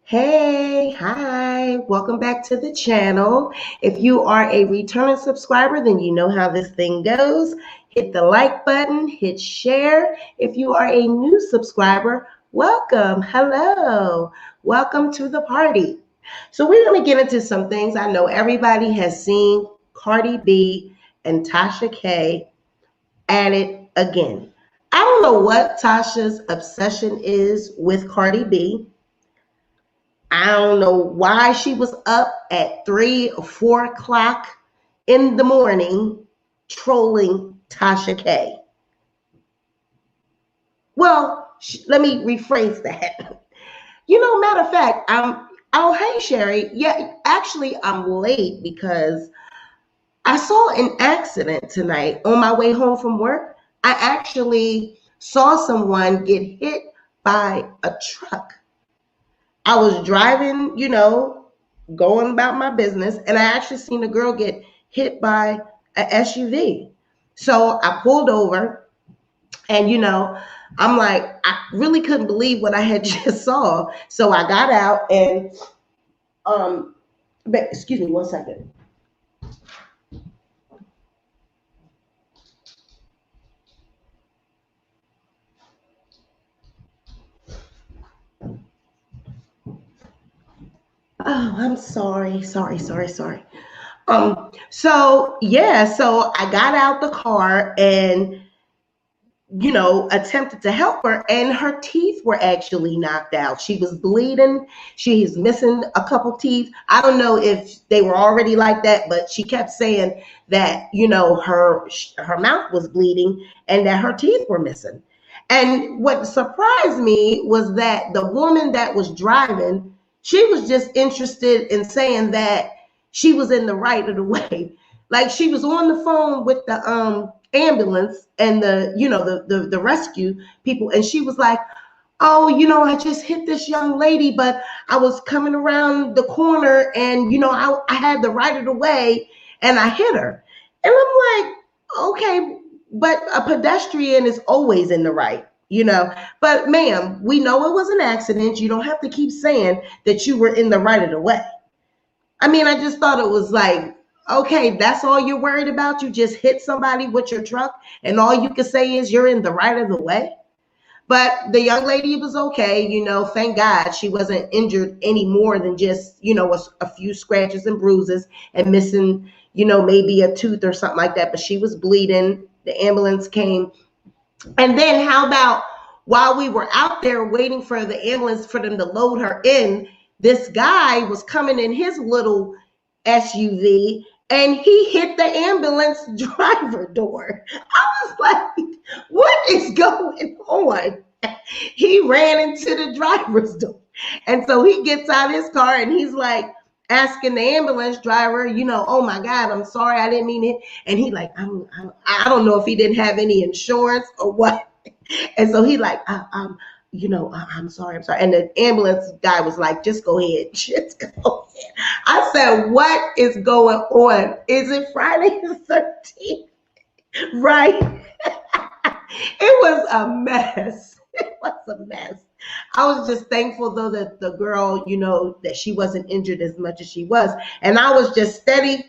Hey, hi, welcome back to the channel. If you are a returning subscriber, then you know how this thing goes. Hit the like button, hit share. If you are a new subscriber, welcome, hello, welcome to the party. So we're going to get into some things. I know everybody has seen Cardi B and Tasha K at it again. I don't know what Tasha's obsession is with Cardi B. I don't know why she was up at 3 or 4 o'clock in the morning trolling Tasha K. Well, let me rephrase that. Matter of fact, hey, Sherry. Yeah, actually, I'm late because I saw an accident tonight on my way home from work. I actually saw someone get hit by a truck. I was driving, going about my business, and I actually seen a girl get hit by an SUV. So I pulled over, and I'm like, I really couldn't believe what I had just saw. So I got out and but excuse me one second. Oh, I'm sorry. So I got out the car and attempted to help her, and her teeth were actually knocked out. She was bleeding. She's missing a couple teeth. I don't know if they were already like that, but she kept saying that, her mouth was bleeding and that her teeth were missing. And what surprised me was that the woman that was driving, she was just interested in saying that she was in the right of the way. Like she was on the phone with the ambulance and the rescue people, and she was like, oh, I just hit this young lady, but I was coming around the corner and I had the right of the way and I hit her. And I'm like, okay, but a pedestrian is always in the right. But ma'am, we know it was an accident. You don't have to keep saying that you were in the right of the way. I mean, I just thought it was like, okay, that's all you're worried about? You just hit somebody with your truck and all you can say is you're in the right of the way? But the young lady was okay, thank God she wasn't injured any more than just, a few scratches and bruises and missing, maybe a tooth or something like that. But she was bleeding. The ambulance came. And then how about while we were out there waiting for the ambulance for them to load her in, this guy was coming in his little SUV and he hit the ambulance driver door. I was like, what is going on? He ran into the driver's door. And so he gets out his car and he's like asking the ambulance driver, oh my God, I'm sorry, I didn't mean it. And he like, I don't know if he didn't have any insurance or what. And so he like, I'm sorry. And the ambulance guy was like, just go ahead. Just go ahead. I said, what is going on? Is it Friday the 13th? Right? It was a mess. It was a mess. I was just thankful though that the girl, that she wasn't injured as much as she was. And I was just steady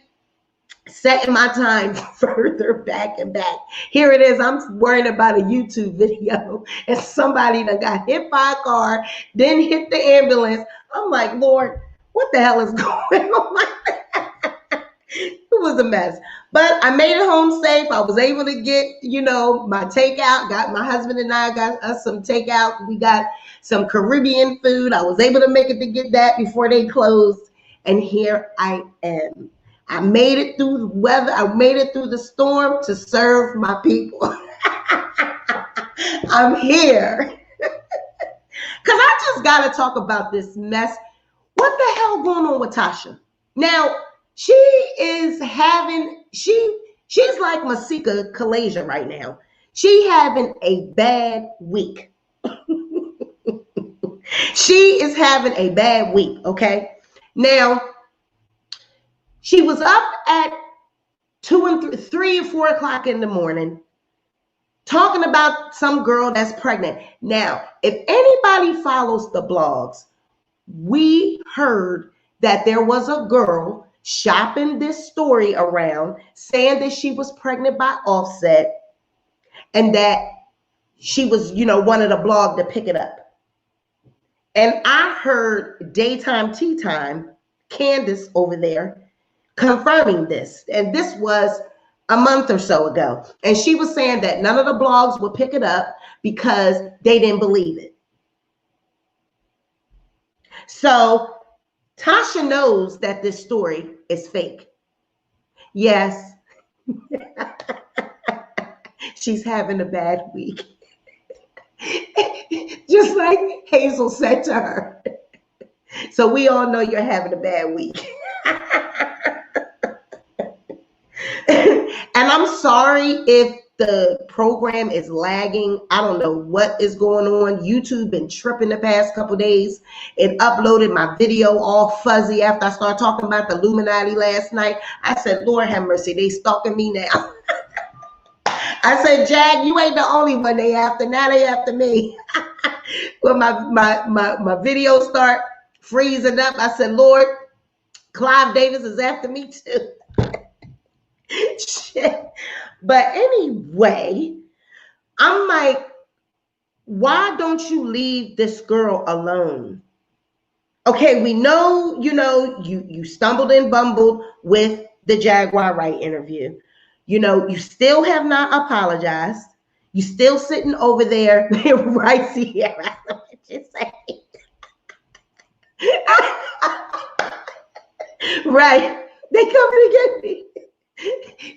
setting my time further back and back. Here it is. I'm worrying about a YouTube video and somebody that got hit by a car, then hit the ambulance. I'm like, Lord, what the hell is going on? It was a mess. But I made it home safe. I was able to get, my takeout. Got my husband and I got us some takeout. We got some Caribbean food. I was able to make it to get that before they closed. And here I am. I made it through the weather. I made it through the storm to serve my people. I'm here. Because I just got to talk about this mess What the hell going on with Tasha? Now, she's like Masika Kalasia right now. She having a bad week. She is having a bad week, okay? Now, she was up at 3 or 4 o'clock in the morning talking about some girl that's pregnant. Now, if anybody follows the blogs, we heard that there was a girl shopping this story around saying that she was pregnant by Offset and that she was, wanted a blog to pick it up. And I heard Daytime Tea Time, Candace over there, confirming this. And this was a month or so ago. And she was saying that none of the blogs would pick it up because they didn't believe it. So Tasha knows that this story is fake. Yes. She's having a bad week. Just like Hazel said to her. So we all know you're having a bad week. And I'm sorry if the program is lagging. I don't know what is going on. YouTube been tripping the past couple days. It uploaded my video all fuzzy after I started talking about the Illuminati last night. I said, Lord have mercy, they stalking me now. I said, Jag, you ain't the only one they after. Now they after me. When my video start freezing up, I said, Lord, Clive Davis is after me too. Shit. But anyway, I'm like, why don't you leave this girl alone? Okay, we know, you stumbled and bumbled with the Jaguar Wright interview. You still have not apologized. You still sitting over there, right, Sierra? What you say? Right. They coming to get me.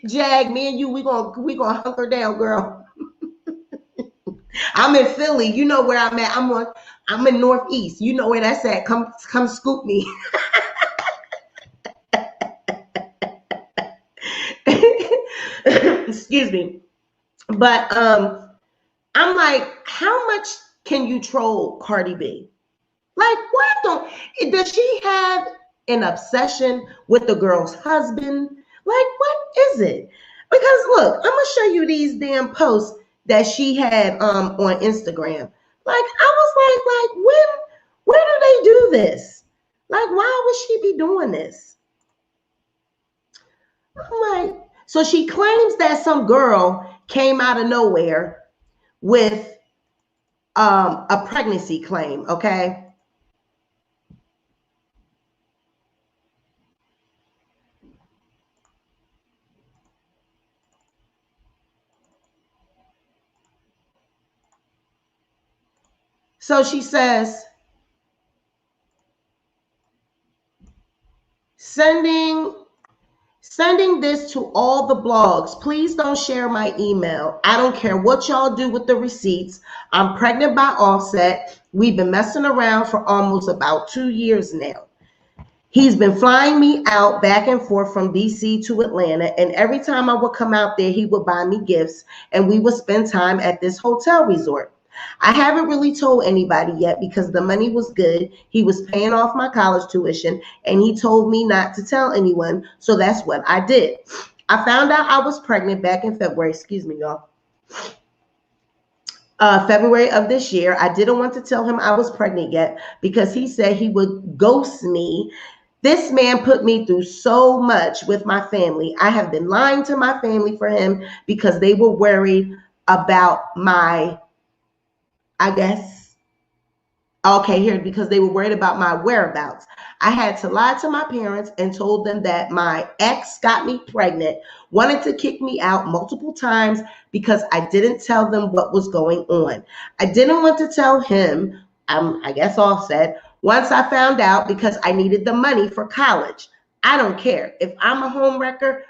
Jag, me and you, we gonna hunker down, girl. I'm in Philly. You know where I'm at. I'm in Northeast. You know where that's at. Come scoop me. Excuse me. But I'm like, how much can you troll Cardi B? Like, does she have an obsession with the girl's husband? Like, what is it? Because look, I'm gonna show you these damn posts that she had on Instagram. Like, I was like, when do they do this? Like, why would she be doing this? I'm like, so she claims that some girl came out of nowhere with a pregnancy claim, okay? So she says, sending this to all the blogs. Please don't share my email. I don't care what y'all do with the receipts. I'm pregnant by Offset. We've been messing around for almost about 2 years now. He's been flying me out back and forth from DC to Atlanta. And every time I would come out there, he would buy me gifts and we would spend time at this hotel resort. I haven't really told anybody yet because the money was good. He was paying off my college tuition and he told me not to tell anyone. So that's what I did. I found out I was pregnant back in February. Excuse me, y'all. February of this year. I didn't want to tell him I was pregnant yet because he said he would ghost me. This man put me through so much with my family. I have been lying to my family for him because they were worried about my, I guess, okay, here, because they were worried about my whereabouts. I had to lie to my parents and told them that my ex got me pregnant, wanted to kick me out multiple times because I didn't tell them what was going on. I didn't want to tell him, I guess Offset, once I found out because I needed the money for college. I don't care if I'm a homewrecker,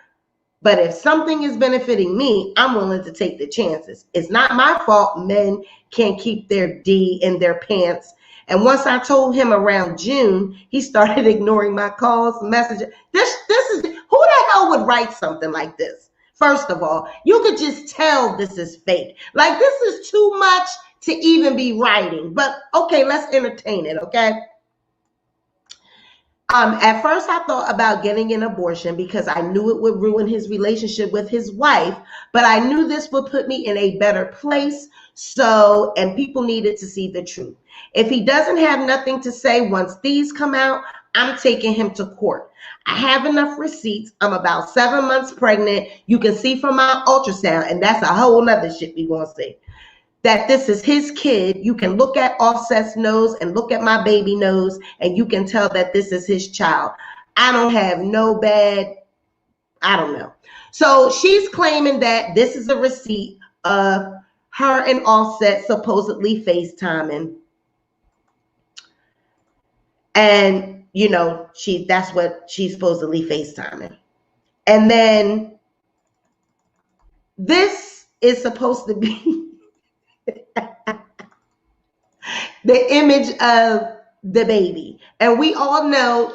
but if something is benefiting me, I'm willing to take the chances. It's not my fault men can't keep their D in their pants And once I told him around June, he started ignoring my calls, messages. This is, who the hell would write something like this? First of all, you could just tell this is fake. Like, this is too much to even be writing. But okay, let's entertain it, okay? At first, I thought about getting an abortion because I knew it would ruin his relationship with his wife, but I knew this would put me in a better place. So, and people needed to see the truth. If he doesn't have nothing to say once these come out, I'm taking him to court. I have enough receipts. I'm about 7 months pregnant. You can see from my ultrasound, and that's a whole nother shit we gonna see, that this is his kid. You can look at Offset's nose and look at my baby nose, and you can tell that this is his child. I don't have no bad, I don't know. So she's claiming that this is a receipt of her and Offset supposedly FaceTiming. And, you know, that's what she's supposedly FaceTiming. And then this is supposed to be the image of the baby. And we all know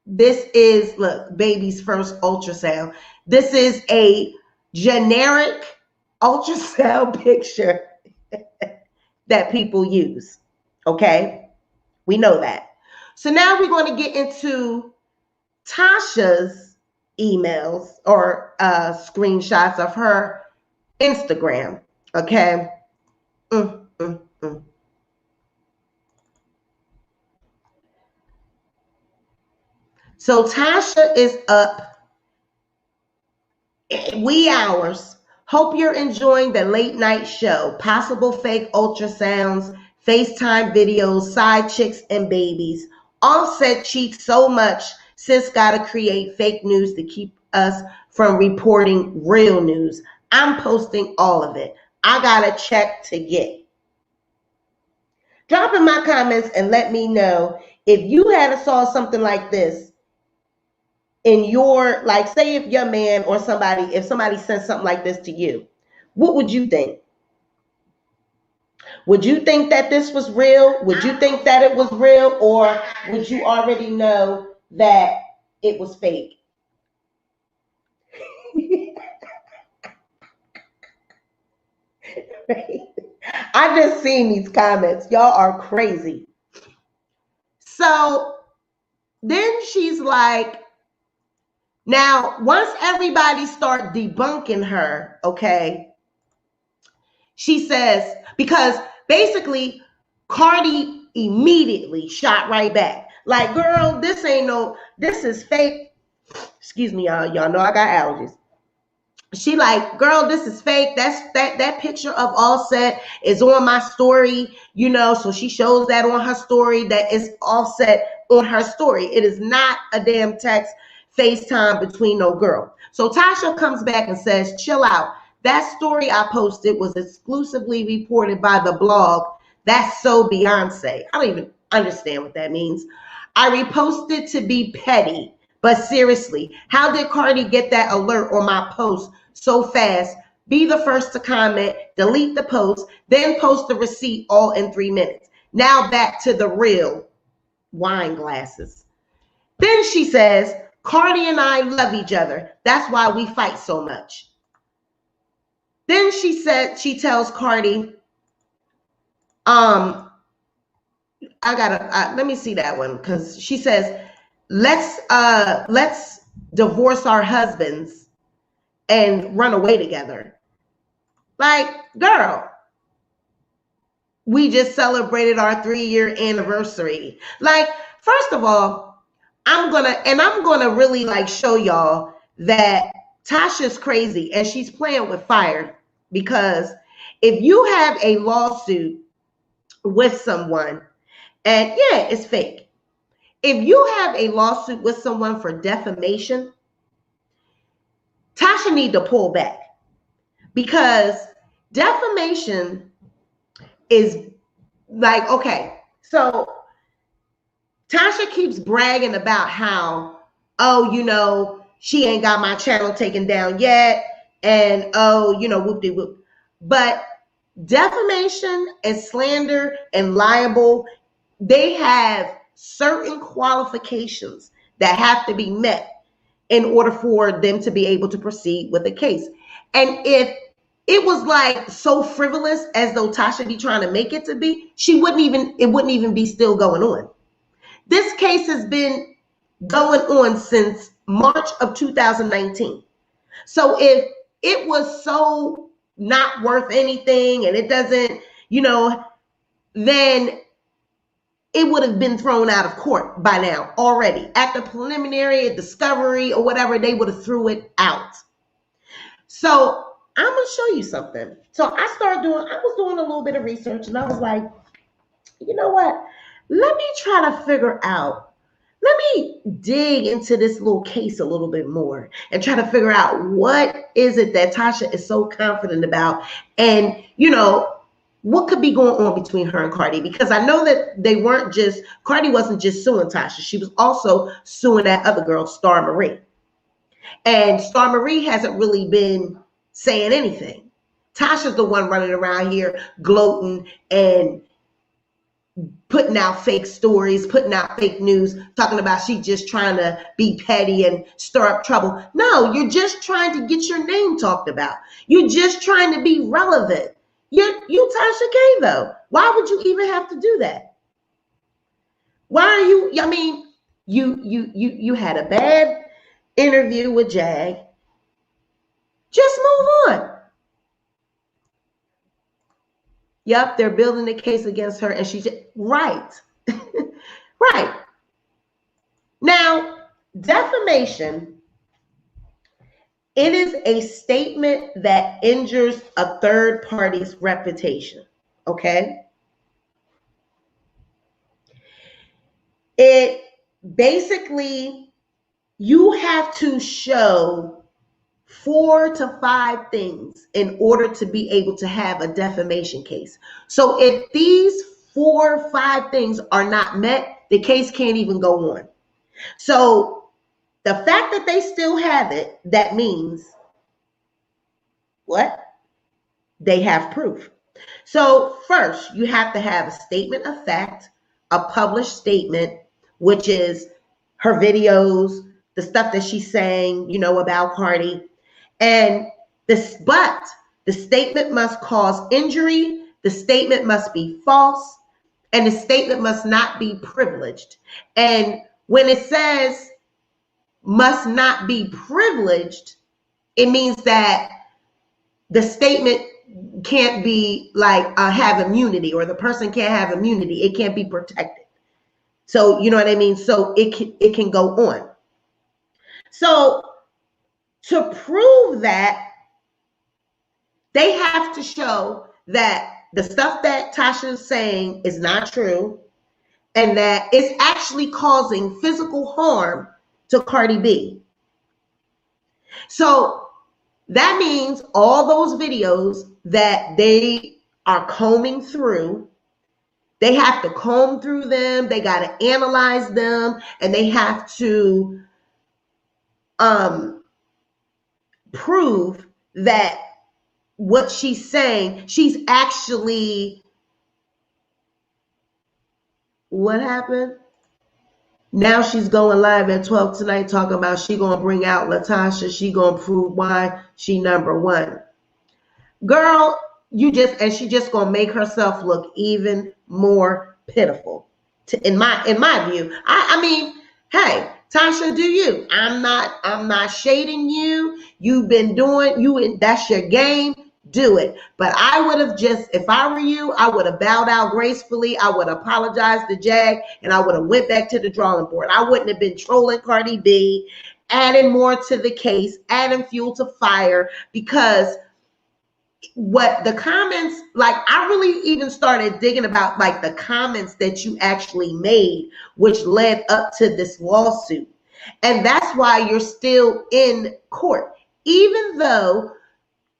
this is, look, baby's first ultrasound. This is a generic ultrasound picture that people use. Okay? We know that. So now we're going to get into Tasha's emails or screenshots of her Instagram. Okay? So Tasha is up wee hours. Hope you're enjoying the late night show. Possible fake ultrasounds, FaceTime videos, side chicks, and babies. Offset cheats so much, sis gotta create fake news to keep us from reporting real news. I'm posting all of it. I got a check to get. Drop in my comments and let me know if you had saw something like this in your, like, say if your man or somebody, if somebody sent something like this to you, what would you think? Would you think that this was real? Would you think that it was real? Or would you already know that it was fake? I just seen these comments. Y'all are crazy. So then she's like, now, once everybody start debunking her, okay, she says, because basically Cardi immediately shot right back. Like, girl, this ain't no, this is fake. Excuse me, y'all. Y'all know I got allergies. She like, girl, this is fake. That picture of Offset is on my story, you know, so she shows that on her story, that is Offset on her story. It is not a damn text FaceTime between no girl. So Tasha comes back and says, chill out. That story I posted was exclusively reported by the blog That's So Beyonce. I don't even understand what that means. I reposted to be petty, but seriously, how did Cardi get that alert on my post so fast? Be the first to comment, delete the post, then post the receipt all in 3 minutes. Now back to the real wine glasses. Then she says, Cardi and I love each other. That's why we fight so much. Then she said, she tells Cardi, let me see that one, because she says, let's divorce our husbands and run away together. Like, girl, we just celebrated our 3-year anniversary. Like, first of all, I'm gonna really like show y'all that Tasha's crazy and she's playing with fire, because if you have a lawsuit with someone, and yeah, it's fake. If you have a lawsuit with someone for defamation, Tasha need to pull back, because defamation is like, okay, so Tasha keeps bragging about how, oh, you know, she ain't got my channel taken down yet, and oh, you know, whoop-de-whoop. But defamation and slander and libel, they have certain qualifications that have to be met in order for them to be able to proceed with the case. And if it was like so frivolous as though Tasha be trying to make it to be, it wouldn't even be still going on. This case has been going on since March of 2019. So if it was so not worth anything and it doesn't, then it would have been thrown out of court by now already. At the preliminary discovery or whatever, they would have threw it out. So I'm going to show you something. So I was doing a little bit of research and I was like, you know what? Let me try to figure out, let me dig into this little case a little bit more and try to figure out what is it that Tasha is so confident about, and what could be going on between her and Cardi, because I know that Cardi wasn't just suing Tasha, she was also suing that other girl, Star Marie. And Star Marie hasn't really been saying anything. Tasha's the one running around here gloating and putting out fake stories, putting out fake news, talking about she just trying to be petty and stir up trouble. No, you're just trying to get your name talked about. You're just trying to be relevant. You Tasha K, though. Why would you even have to do that? Why are you, you had a bad interview with Jag. Just move on. Yep, they're building a case against her, and she's right. Right. Now, defamation, it is a statement that injures a third party's reputation. Okay? It basically, you have to show 4 to 5 things in order to be able to have a defamation case. So if these 4 or 5 things are not met, the case can't even go on. So the fact that they still have it, that means what? They have proof. So first, you have to have a statement of fact, a published statement, which is her videos, the stuff that she's saying, about Cardi. And the statement must cause injury, the statement must be false, and the statement must not be privileged. And when it says must not be privileged, it means that the statement can't be like have immunity, or the person can't have immunity. It can't be protected. So you know what I mean? So it can go on. So to prove that, they have to show that the stuff that Tasha is saying is not true, and that it's actually causing physical harm to Cardi B. So that means all those videos that they are combing through, they have to comb through them, they got to analyze them, and they have to prove that what she's saying, she's actually, what happened? Now she's going live at 12 tonight talking about she gonna bring out Latasha, she gonna prove why she number one. Girl, she just gonna make herself look even more pitiful. In my view, I mean, hey, Tasha, do you? I'm not shading you. You've been doing that's your game. Do it. But I would have if I were you, I would have bowed out gracefully. I would apologize to Jag, and I would have went back to the drawing board. I wouldn't have been trolling Cardi B, adding more to the case, adding fuel to fire, because what the comments, like, I really even started digging about like the comments that you actually made, which led up to this lawsuit. And that's why you're still in court, even though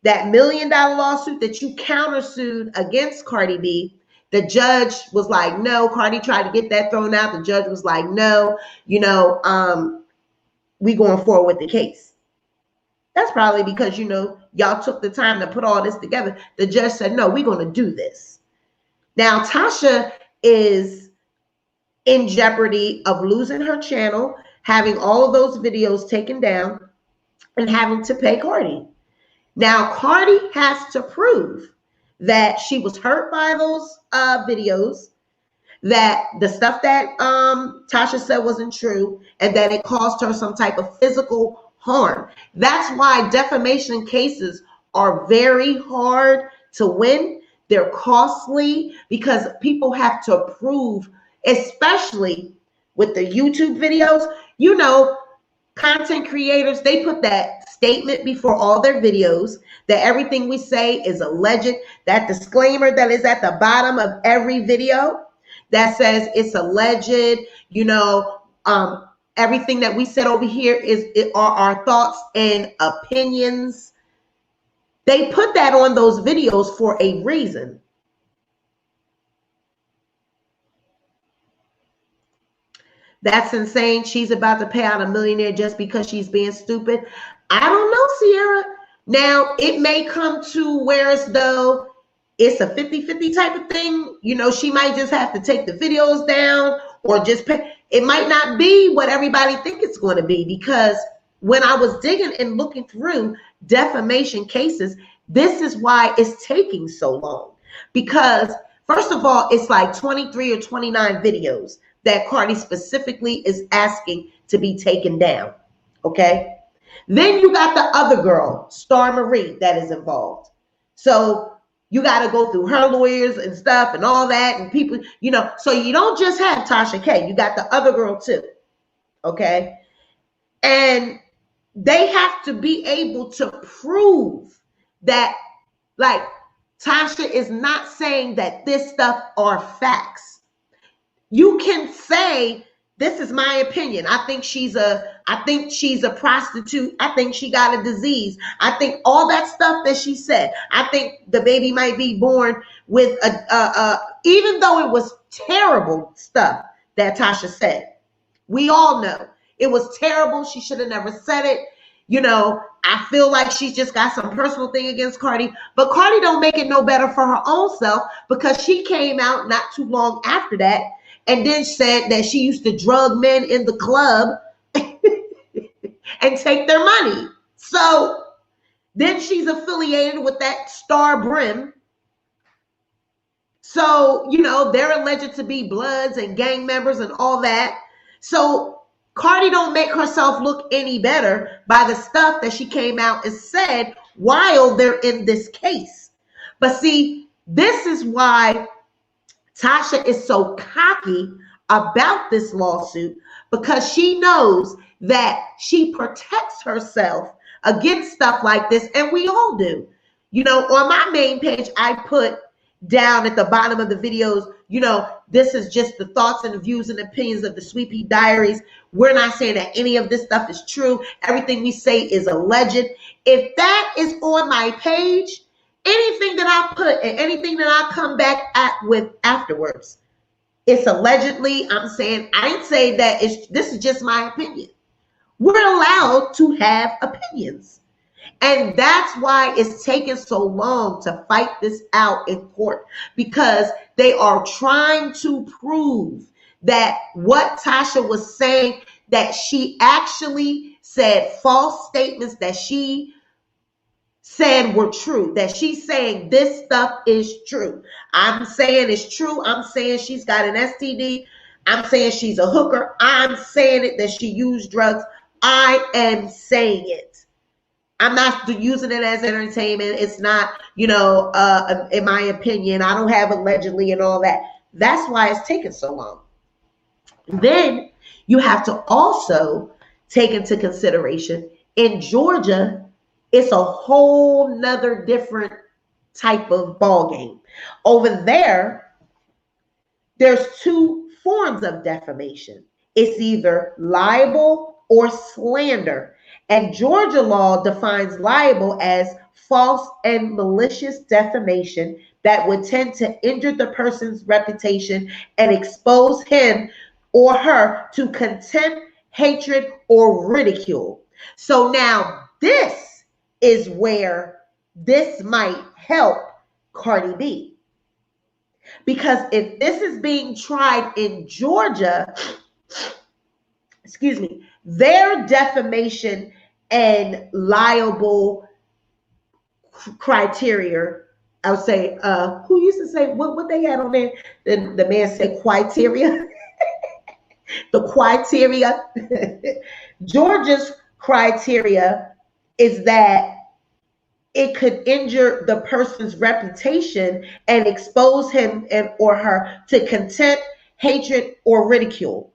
that $1 million lawsuit that you countersued against Cardi B, the judge was like, no. Cardi tried to get that thrown out. The judge was like, no, we going forward with the case. That's probably because, y'all took the time to put all this together. The judge said, no, we're going to do this. Now, Tasha is in jeopardy of losing her channel, having all of those videos taken down, and having to pay Cardi. Now, Cardi has to prove that she was hurt by those videos, that the stuff that Tasha said wasn't true, and that it caused her some type of physical harm. That's why defamation cases are very hard to win. They're costly because people have to prove, especially with the YouTube videos. You know, content creators, they put that statement before all their videos that everything we say is alleged. That disclaimer that is at the bottom of every video that says it's alleged, you know, everything that we said over here are our thoughts and opinions. They put that on those videos for a reason. That's insane. She's about to pay out $1 million just because she's being stupid. I don't know, Sierra. Now, it may come to where as though it's a 50-50 type of thing. You know, she might just have to take the videos down or just pay. It might not be what everybody think it's going to be, because when I was digging and looking through defamation cases, this is why it's taking so long. Because first of all, it's like 23 or 29 videos that Cardi specifically is asking to be taken down. Okay. Then you got the other girl, Star Marie, that is involved. So you got to go through her lawyers and stuff and all that, and people, you know, so you don't just have Tasha K, you got the other girl too. Okay. And they have to be able to prove that, like, Tasha is not saying that this stuff are facts. You can say, this is my opinion. I think she's a prostitute. I think she got a disease. I think all that stuff that she said. I think the baby might be born with even though it was terrible stuff that Tasha said. We all know it was terrible. She should have never said it. You know, I feel like she's just got some personal thing against Cardi, but Cardi don't make it no better for her own self, because she came out not too long after that and then said that she used to drug men in the club and take their money. So then she's affiliated with that Star Brim. So, you know, they're alleged to be Bloods and gang members and all that. So Cardi don't make herself look any better by the stuff that she came out and said while they're in this case. But see, this is why Tasha is so cocky about this lawsuit, because she knows that she protects herself against stuff like this, and we all do. You know, on my main page, I put down at the bottom of the videos, you know, this is just the thoughts and the views and opinions of the Sweet Pea Diaries. We're not saying that any of this stuff is true. Everything we say is alleged. If that is on my page, anything that I put and anything that I come back with afterwards, it's allegedly. I'm saying, I didn't say that this is just my opinion. We're allowed to have opinions. And that's why it's taken so long to fight this out in court, because they are trying to prove that what Tasha was saying, that she actually said false statements that she said were true, that she's saying this stuff is true. I'm saying it's true. I'm saying she's got an STD. I'm saying she's a hooker. I'm saying it that she used drugs. I am saying it. I'm not using it as entertainment. It's not, you know, in my opinion, I don't have allegedly and all that. That's why it's taken so long. Then you have to also take into consideration, in Georgia, it's a whole nother different type of ball game. Over there, there's two forms of defamation. It's either libel or slander. And Georgia law defines libel as false and malicious defamation that would tend to injure the person's reputation and expose him or her to contempt, hatred, or ridicule. So now this is where this might help Cardi B. Because if this is being tried in Georgia, excuse me, their defamation and liable criteria, I would say, who used to say what they had on there? The man said criteria. The criteria. Georgia's criteria is that it could injure the person's reputation and expose him and or her to contempt, hatred, or ridicule.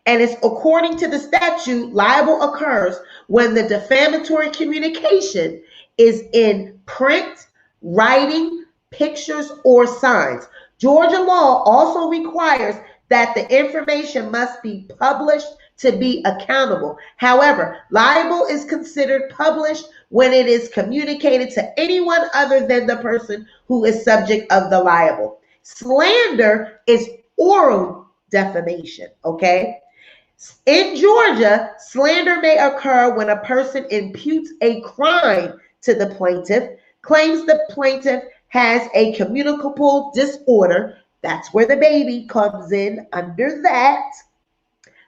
And it's according to the statute, liable occurs when the defamatory communication is in print, writing, pictures, or signs. Georgia law also requires that the information must be published to be accountable. However, liable is considered published when it is communicated to anyone other than the person who is subject of the liable. Slander is oral defamation, okay? In Georgia, slander may occur when a person imputes a crime to the plaintiff, claims the plaintiff has a communicable disorder. That's where the baby comes in under that,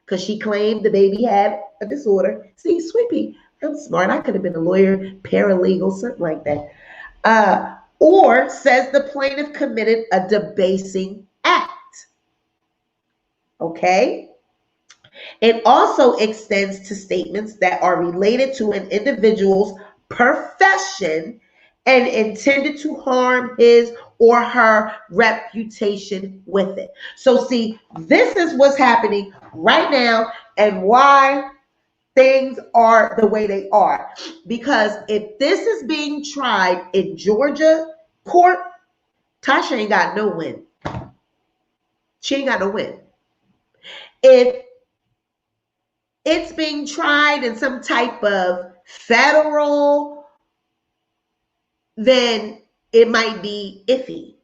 because she claimed the baby had a disorder. See, Sweepy, I'm smart. I could have been a lawyer, paralegal, something like that. Or says the plaintiff committed a debasing act. Okay? It also extends to statements that are related to an individual's profession and intended to harm his or her reputation with it. So see, this is what's happening right now and why things are the way they are. Because if this is being tried in Georgia court, Tasha ain't got no win. She ain't got no win. If it's being tried in some type of federal, then it might be iffy.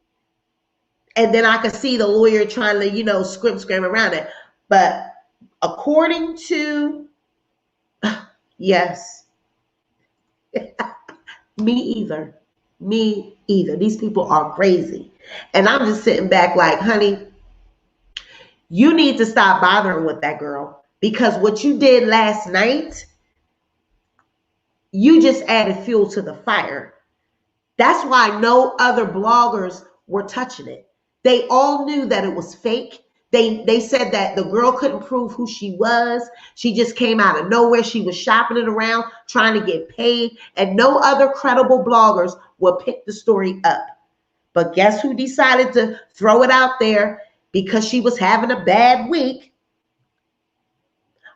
And then I could see the lawyer trying to, scrim around it. But according to, yes, me either. These people are crazy. And I'm just sitting back like, honey, you need to stop bothering with that girl. Because what you did last night, you just added fuel to the fire. That's why no other bloggers were touching it. They all knew that it was fake. They said that the girl couldn't prove who she was. She just came out of nowhere. She was shopping it around, trying to get paid. And no other credible bloggers would pick the story up. But guess who decided to throw it out there because she was having a bad week?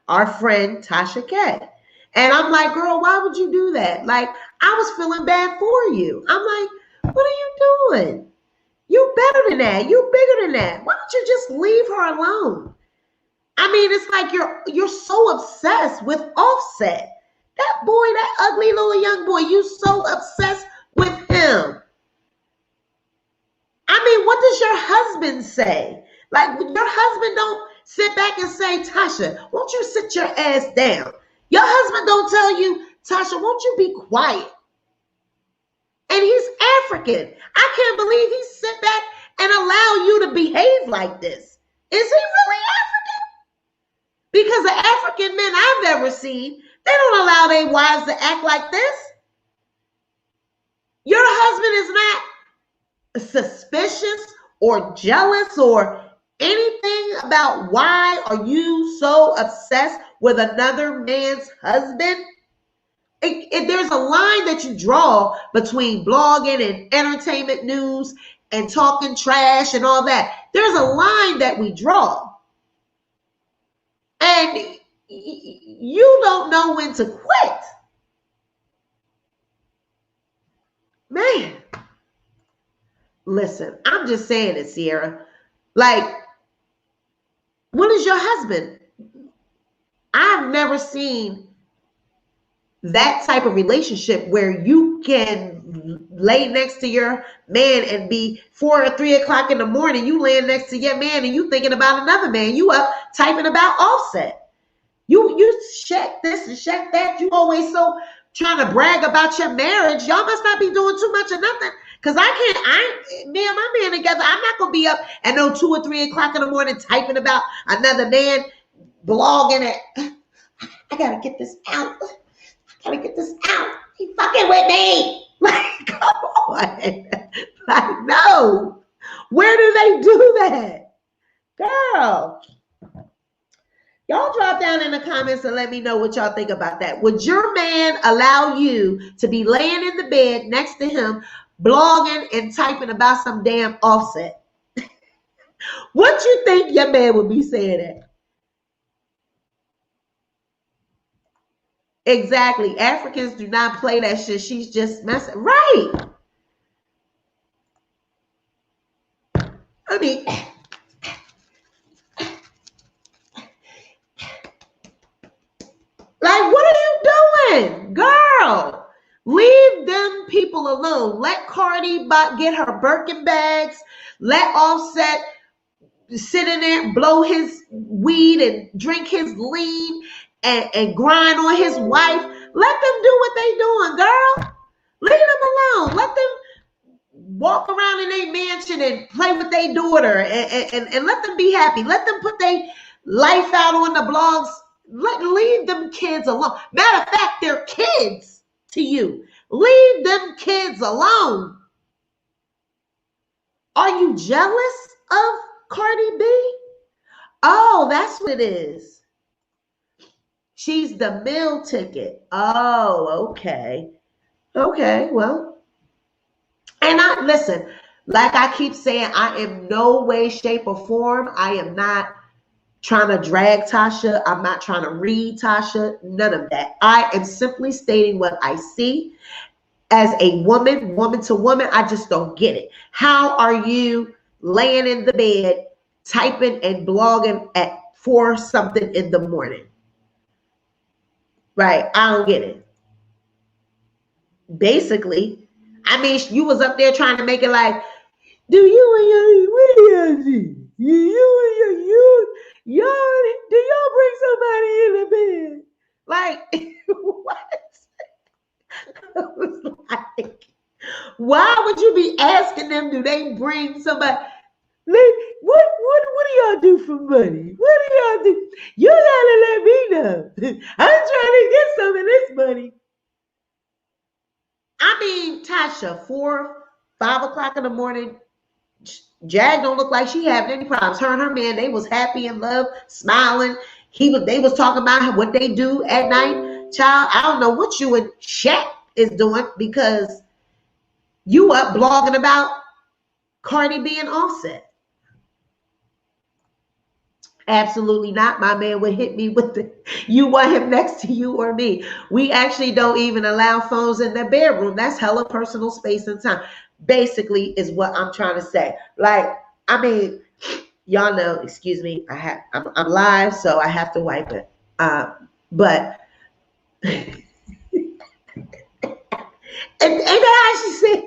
Our friend Tasha K. And I'm like, girl, why would you do that? Like, I was feeling bad for you. I'm like, what are you doing? You better than that. You bigger than that. Why don't you just leave her alone? I mean, it's like you're so obsessed with Offset. That boy, that ugly little young boy, you so obsessed with him. I mean, what does your husband say? Like, your husband don't sit back and say, Tasha, won't you sit your ass down? Your husband don't tell you, Tasha, won't you be quiet? And he's African. I can't believe he sit back and allow you to behave like this. Is he really African? Because the African men I've ever seen, they don't allow their wives to act like this. Your husband is not suspicious or jealous or anything about why are you so obsessed with another man's husband? There's a line that you draw between blogging and entertainment news and talking trash and all that. There's a line that we draw. And you don't know when to quit. Man. Listen, I'm just saying it, Sierra. Like, what is your husband? I've never seen that type of relationship where you can lay next to your man and be 4 or 3 o'clock in the morning, you laying next to your man and you thinking about another man. You up typing about Offset. You check this and check that. You always so trying to brag about your marriage. Y'all must not be doing too much of nothing. Cause me and my man together, I'm not gonna be up at no 2 or 3 o'clock in the morning typing about another man, blogging it. I gotta get this out. He fucking with me. Like, come on. Like, no. Where do they do that? Girl. Y'all drop down in the comments and let me know what y'all think about that. Would your man allow you to be laying in the bed next to him, blogging and typing about some damn Offset? What you think your man would be saying that? Exactly. Africans do not play that shit. She's just messing. Right. I mean, like, what are you doing? Girl, leave them people alone. Let Cardi get her Birkin bags. Let Offset sit in there, blow his weed and drink his lean and grind on his wife. Let them do what they doing, girl. Leave them alone. Let them walk around in their mansion and play with their daughter and let them be happy. Let them put their life out on the blogs. Leave them kids alone. Matter of fact, they're kids to you. Leave them kids alone. Are you jealous of Cardi B? Oh, that's what it is. She's the meal ticket. Oh, okay. Okay, well. And listen, like I keep saying, I am no way, shape, or form. I am not trying to drag Tasha. I'm not trying to read Tasha. None of that. I am simply stating what I see as a woman to woman. I just don't get it. How are you laying in the bed, typing and blogging at 4 something in the morning? Right. I don't get it. Basically, I mean, you was up there trying to make it like, do you and your, y'all, do y'all bring somebody in the bed? Like, what? I was like, why would you be asking them, do they bring somebody? What do y'all do for money? What do y'all do? You gotta let me know. I'm trying to get some of this money. I mean, Tasha, 4, 5 o'clock in the morning, Jag don't look like she having any problems. Her and her man, they was happy in love, smiling. They was talking about what they do at night. Child, I don't know what you and Shaq is doing, because you up blogging about Cardi being Offset. Absolutely not. My man would hit me with the, you want him next to you or me? We actually don't even allow phones in the bedroom. That's hella personal space and time. Basically is what I'm trying to say. Like, I mean, y'all know, excuse me, I'm live, so I have to wipe it. But and how she said,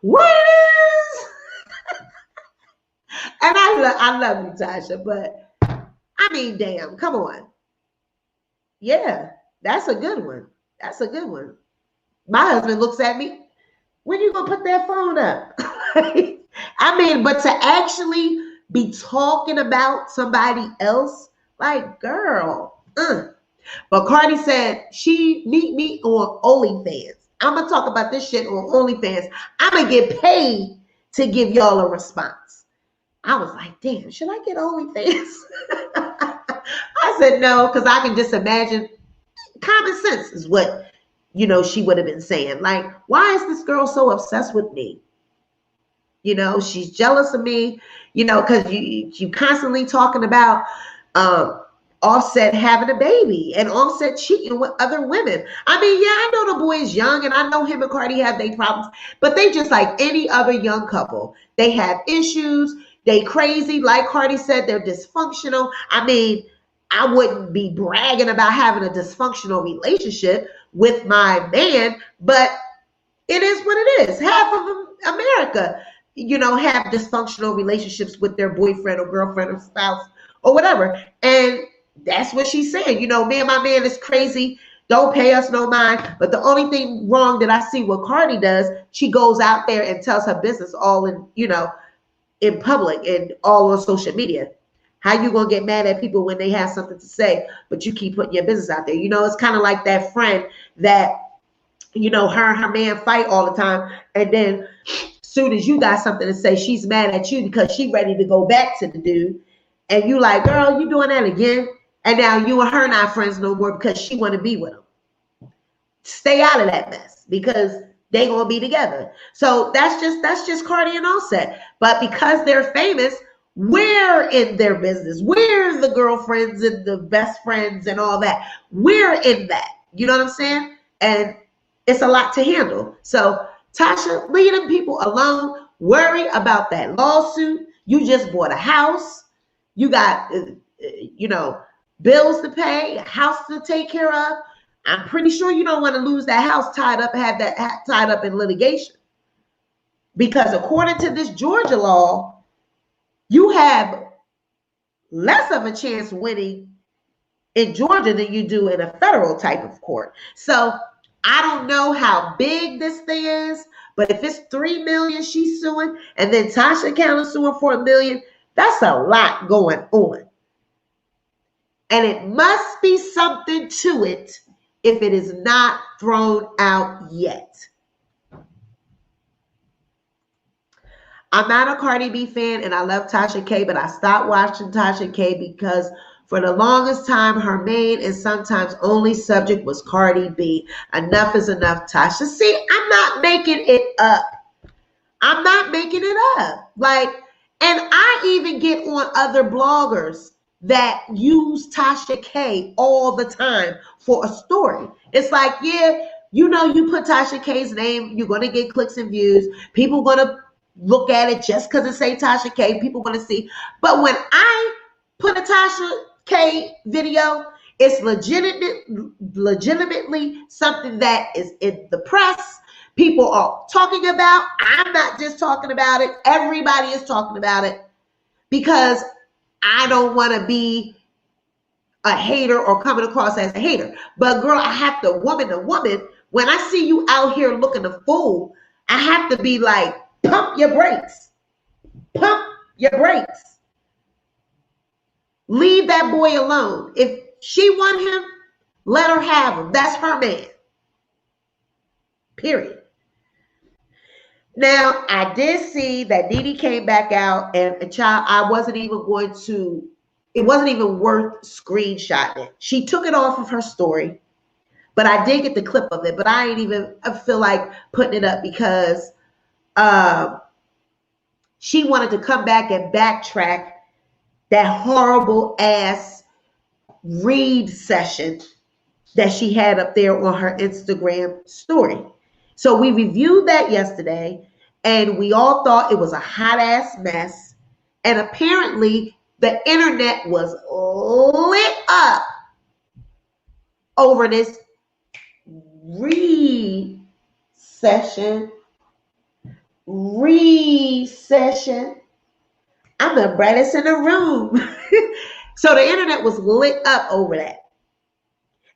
what is? And I love you, Tasha, but I mean, damn, come on. Yeah, that's a good one. That's a good one. My husband looks at me, when you gonna put that phone up? I mean, but to actually be talking about somebody else, like, girl. But Cardi said she meet me on OnlyFans. I'm gonna talk about this shit on OnlyFans. I'm gonna get paid to give y'all a response. I was like, damn, should I get OnlyFans? I said no, because I can just imagine. Common sense is what, she would have been saying. Like, why is this girl so obsessed with me? She's jealous of me, because you constantly talking about Offset having a baby and Offset cheating with other women. I mean, yeah, I know the boy is young and I know him and Cardi have their problems, but they just like any other young couple. They have issues. They crazy. Like Cardi said, they're dysfunctional. I mean, I wouldn't be bragging about having a dysfunctional relationship with my man, but it is what it is. Half of America, have dysfunctional relationships with their boyfriend or girlfriend or spouse or whatever. And that's what she's saying. Me and my man is crazy. Don't pay us no mind. But the only thing wrong that I see what Cardi does, she goes out there and tells her business all in, in public and all on social media. How you gonna get mad at people when they have something to say, but you keep putting your business out there? It's kind of like that friend that, her and her man fight all the time, and then soon as you got something to say, she's mad at you because she ready to go back to the dude, and you like, girl, you doing that again? And now you and her not friends no more because she want to be with him. Stay out of that mess because they gonna be together. So that's just Cardi and Offset. But because they're famous, we're in their business. We're the girlfriends and the best friends and all that. We're in that. You know what I'm saying? And it's a lot to handle. So Tasha, leave them people alone. Worry about that lawsuit. You just bought a house. You got, bills to pay, a house to take care of. I'm pretty sure you don't want to lose that house tied up, have that tied up in litigation. Because according to this Georgia law, you have less of a chance winning in Georgia than you do in a federal type of court. So I don't know how big this thing is, but if it's $3 million she's suing, and then Tasha K is suing for $1 million, that's a lot going on. And it must be something to it if it is not thrown out yet. I'm not a Cardi B fan, and I love Tasha K, but I stopped watching Tasha K because for the longest time, her main and sometimes only subject was Cardi B. Enough is enough, Tasha. See, I'm not making it up. I'm not making it up. And I even get on other bloggers that use Tasha K all the time for a story. It's like, yeah, you put Tasha K's name, you're going to get clicks and views. People going to look at it just because it say Tasha K. People going to see. But when I put a Tasha K video, it's legitimately something that is in the press. People are talking about. I'm not just talking about it. Everybody is talking about it because I don't want to be a hater or coming across as a hater. But girl, I have to woman to woman. When I see you out here looking a fool, I have to be like, pump your brakes. Pump your brakes. Leave that boy alone. If she want him, let her have him. That's her man. Period. Now, I did see that NeNe came back out, and a child, it wasn't even worth screenshotting it. She took it off of her story, but I did get the clip of it, but I feel like putting it up because she wanted to come back and backtrack that horrible ass read session that she had up there on her Instagram story. So we reviewed that yesterday, and we all thought it was a hot ass mess. And apparently the internet was lit up over this read session. I'm the brightest in the room. So the internet was lit up over that.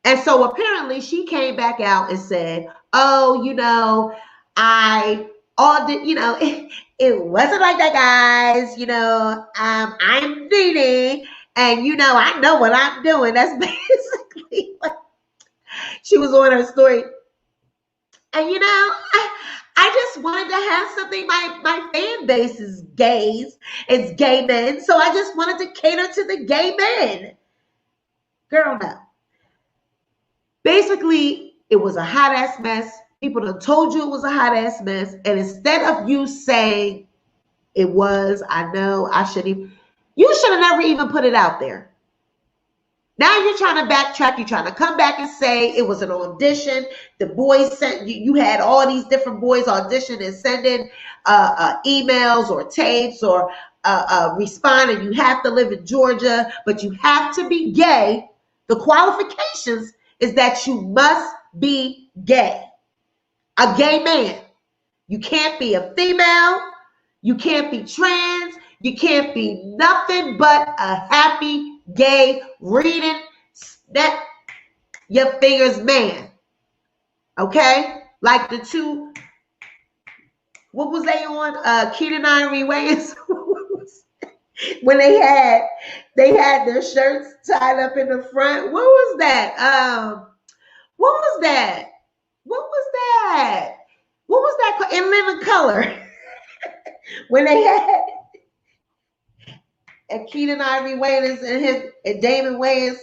And so apparently she came back out and said, oh, it wasn't like that, guys. I'm NeNe, and I know what I'm doing. That's basically what she was on her story. And I just wanted to have something. My fan base is gays. It's gay men. So I just wanted to cater to the gay men. Girl, no. Basically, it was a hot ass mess. People done told you it was a hot ass mess. And instead of you saying it was, I know, you should have never even put it out there. Now you're trying to backtrack. You're trying to come back and say it was an audition. The boys sent you had all these different boys audition and send in emails or tapes or respond, and you have to live in Georgia, but you have to be gay. The qualifications is that you must be gay. A gay man. You can't be a female. You can't be trans. You can't be nothing but a happy gay reading that. your fingers man. Okay? Like the two, what was they on? Keaton Ivory Wayans. When they had their shirts tied up in the front. What was that? What was that? What was that? What was that in Living Color? When they had Keaton Ivory Wayans and Damon Wayans,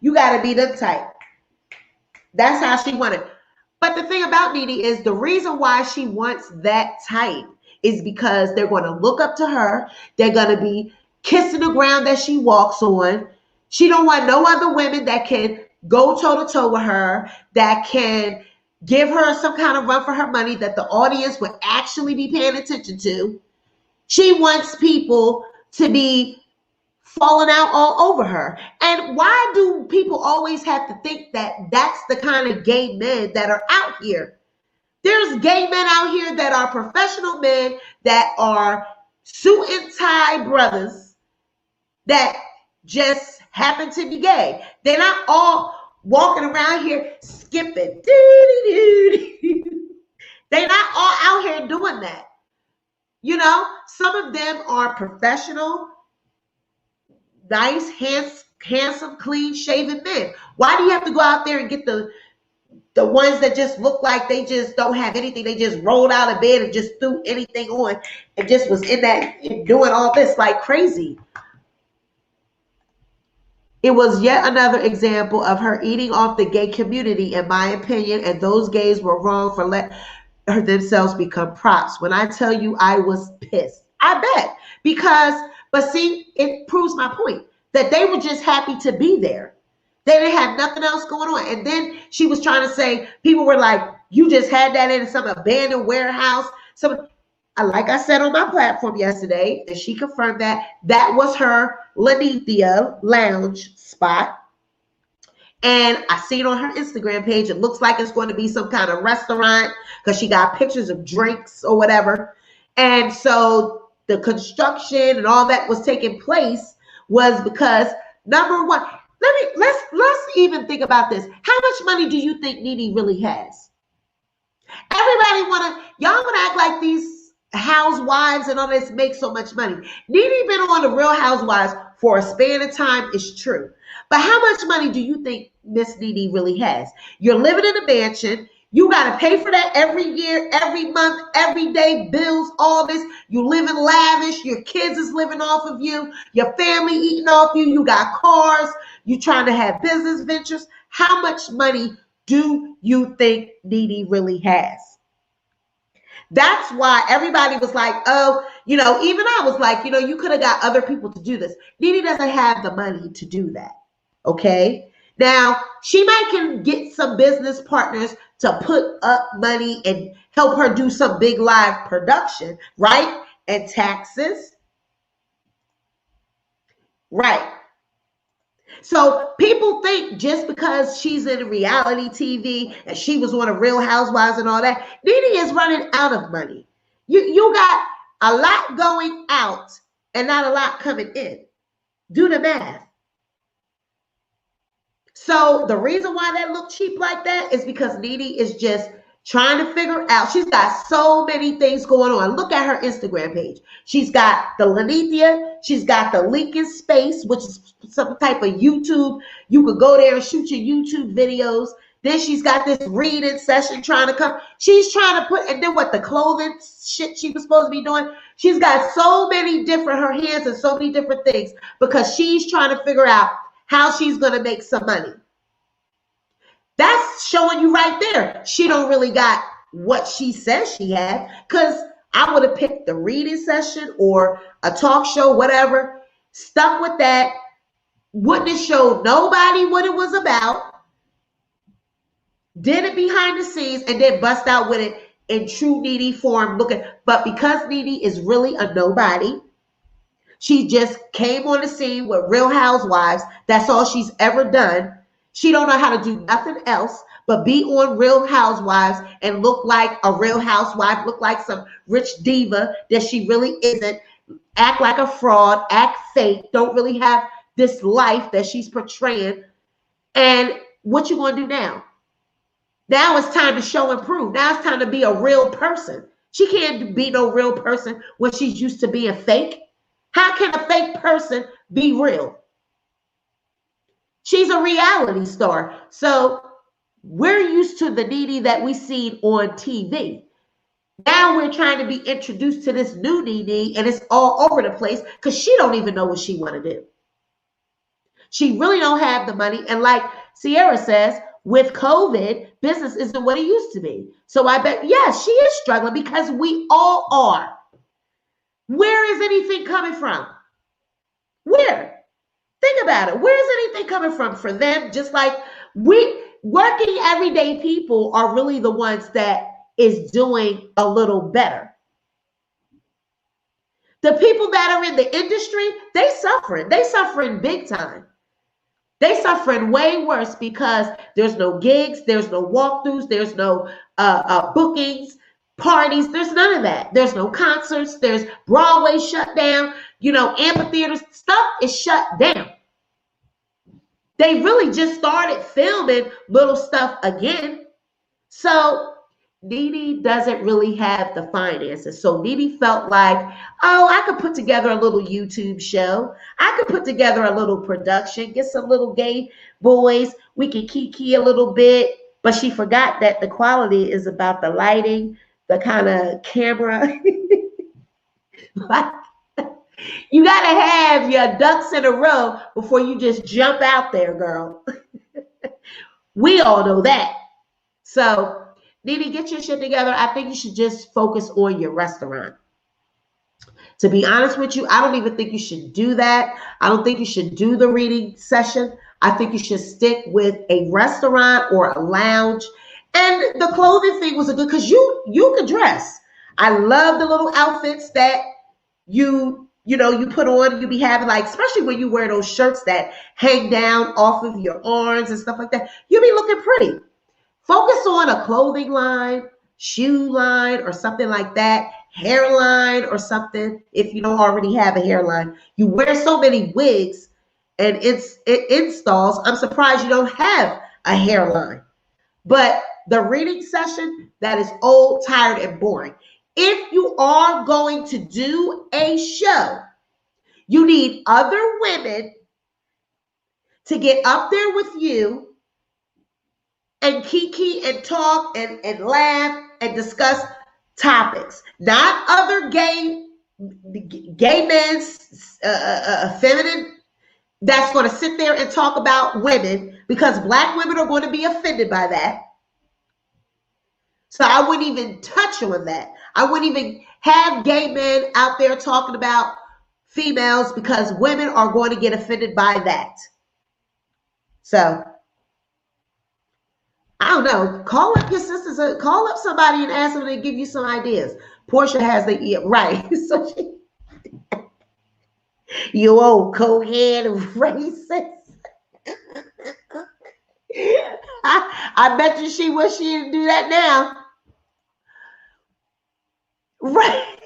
you gotta be the type. That's how she wanted. But the thing about NeNe is the reason why she wants that type is because they're going to look up to her. They're going to be kissing the ground that she walks on. She don't want no other women that can go toe to toe with her, that can give her some kind of run for her money, that the audience would actually be paying attention to. She wants people to be falling out all over her. And why do people always have to think that that's the kind of gay men that are out here? There's gay men out here that are professional men, that are suit and tie brothers that just happen to be gay. They're not all walking around here skipping. They're not all out here doing that. You know, some of them are professional, nice, handsome, clean shaven men. Why do you have to go out there and get the ones that just look like they just don't have anything? They just rolled out of bed and just threw anything on and just was in that and doing all this like crazy. It was yet another example of her eating off the gay community, in my opinion, and those gays were wrong for letting themselves become props. When I tell you I was pissed, I bet. But see, it proves my point that they were just happy to be there. They didn't have nothing else going on. And then she was trying to say, people were like, you just had that in some abandoned warehouse. Like I said on my platform yesterday, and she confirmed that was her Lanithia lounge spot. And I see it on her Instagram page. It looks like it's going to be some kind of restaurant because she got pictures of drinks or whatever. And so the construction and all that was taking place was because, number one, let's even think about this. How much money do you think NeNe really has? Everybody y'all wanna act like these housewives and all this make so much money. NeNe been on the Real Housewives for a span of time, is true. But how much money do you think Miss NeNe really has? You're living in a mansion. You got to pay for that every year, every month, every day, bills, all this. You live in lavish. Your kids is living off of you. Your family eating off you. You got cars. You trying to have business ventures. How much money do you think NeNe really has? That's why everybody was like, oh, even I was like, you could have got other people to do this. NeNe doesn't have the money to do that. Okay. Now, she might can get some business partners to put up money and help her do some big live production, right? And taxes. Right. So people think just because she's in reality TV and she was on a Real Housewives and all that, NeNe is running out of money. You got a lot going out and not a lot coming in. Do the math. So the reason why that looked cheap like that is because NeNe is just trying to figure out. She's got so many things going on. Look at her Instagram page. She's got the Lanithia. She's got the Leaking Space, which is some type of YouTube. You could go there and shoot your YouTube videos. Then she's got this reading session trying to come. She's trying to and then what, the clothing shit she was supposed to be doing. She's got so many different, her hands and so many different things because she's trying to figure out how she's going to make some money. That's showing you right there. She don't really got what she says she had, because I would have picked the reading session or a talk show, whatever, stuck with that, wouldn't have showed nobody what it was about, did it behind the scenes, and then bust out with it in true NeNe form. But because NeNe is really a nobody, she just came on the scene with Real Housewives. That's all she's ever done. She don't know how to do nothing else but be on Real Housewives and look like a Real Housewife, look like some rich diva that she really isn't, act like a fraud, act fake, don't really have this life that she's portraying. And what you gonna do now? Now it's time to show and prove. Now it's time to be a real person. She can't be no real person when she's used to being fake. How can a fake person be real? She's a reality star. So we're used to the NeNe that we seen on TV. Now we're trying to be introduced to this new NeNe, and it's all over the place because she don't even know what she want to do. She really don't have the money. And like Sierra says, with COVID, business isn't what it used to be. So I bet, yes, she is struggling because we all are. Where is anything coming from? Where? Think about it. Where is anything coming from for them? Just like we working everyday people are really the ones that is doing a little better. The people that are in the industry, they suffering. They suffering big time. They suffering way worse because there's no gigs, there's no walkthroughs, there's no bookings, parties. There's none of that. There's no concerts. There's Broadway shut down. You know, amphitheaters, stuff is shut down. They really just started filming little stuff again. So NeNe doesn't really have the finances. So NeNe felt like, oh, I could put together a little YouTube show. I could put together a little production, get some little gay boys. We can kiki a little bit. But she forgot that the quality is about the lighting, the kind of camera. You got to have your ducks in a row before you just jump out there, girl. We all know that. So NeNe, get your shit together. I think you should just focus on your restaurant. To be honest with you, I don't even think you should do that. I don't think you should do the reading session. I think you should stick with a restaurant or a lounge. And the clothing thing was a good, because you could dress. I love the little outfits that you put on. You be having, like, especially when you wear those shirts that hang down off of your arms and stuff like that. You be looking pretty. Focus on a clothing line, shoe line, or something like that, hairline or something, if you don't already have a hairline. You wear so many wigs and it installs. I'm surprised you don't have a hairline. But the reading session, that is old, tired, and boring. If you are going to do a show, you need other women to get up there with you and kiki and talk and laugh and discuss topics, not other gay men, feminine, that's going to sit there and talk about women, because Black women are going to be offended by that. So I wouldn't even touch on that. I wouldn't even have gay men out there talking about females, because women are going to get offended by that. So I don't know. Call up your sisters. Call up somebody and ask them to give you some ideas. Portia has the right. So you old cokehead racist. I bet you she wish she didn't do that now. Right.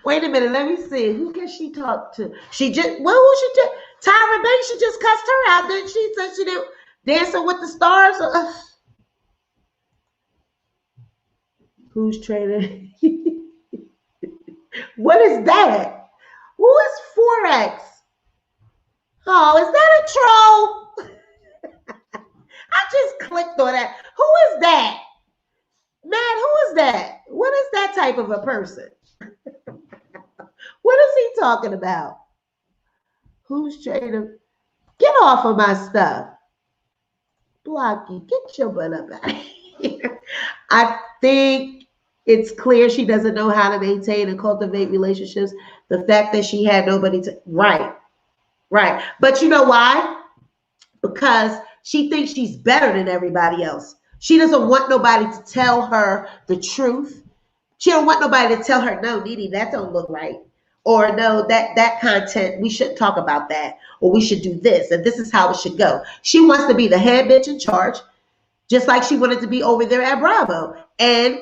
Wait a minute. Let me see. Who can she talk to? She just, what was she just? Tyra Banks, she just cussed her out, didn't she? Said she did Dancing with the Stars. Who's trading? What is that? Who is Forex? Oh, is that a troll? I just clicked on that. Who is that? Matt, who is that? What is that type of a person? What is he talking about? Who's trading? Get off of my stuff. Blocky, get your butt up out of here. I think it's clear she doesn't know how to maintain and cultivate relationships. The fact that she had nobody to, right. But you know why? Because she thinks she's better than everybody else. She doesn't want nobody to tell her the truth. She don't want nobody to tell her, no, NeNe, that don't look right. Or no, that content, we shouldn't talk about that. Or we should do this, and this is how it should go. She wants to be the head bitch in charge, just like she wanted to be over there at Bravo. And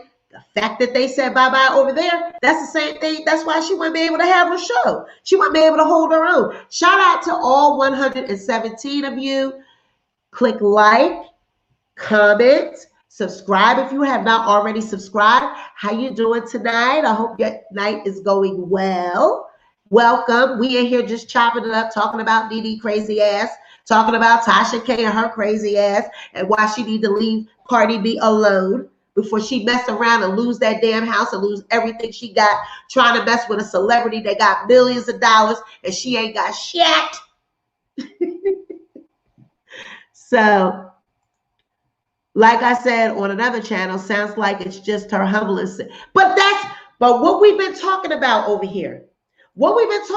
The fact that they said bye-bye over there, that's the same thing. That's why she wouldn't be able to have her show. She wouldn't be able to hold her own. Shout out to all 117 of you. Click like, comment, subscribe if you have not already subscribed. How you doing tonight? I hope your night is going well. Welcome. We in here just chopping it up, talking about NeNe crazy ass, talking about Tasha K and her crazy ass, and why she need to leave Cardi B alone before she mess around and lose that damn house and lose everything she got trying to mess with a celebrity that got millions of dollars and she ain't got shit. So, like I said on another channel, sounds like it's just her humbleness. But what we've been talking about over here, it's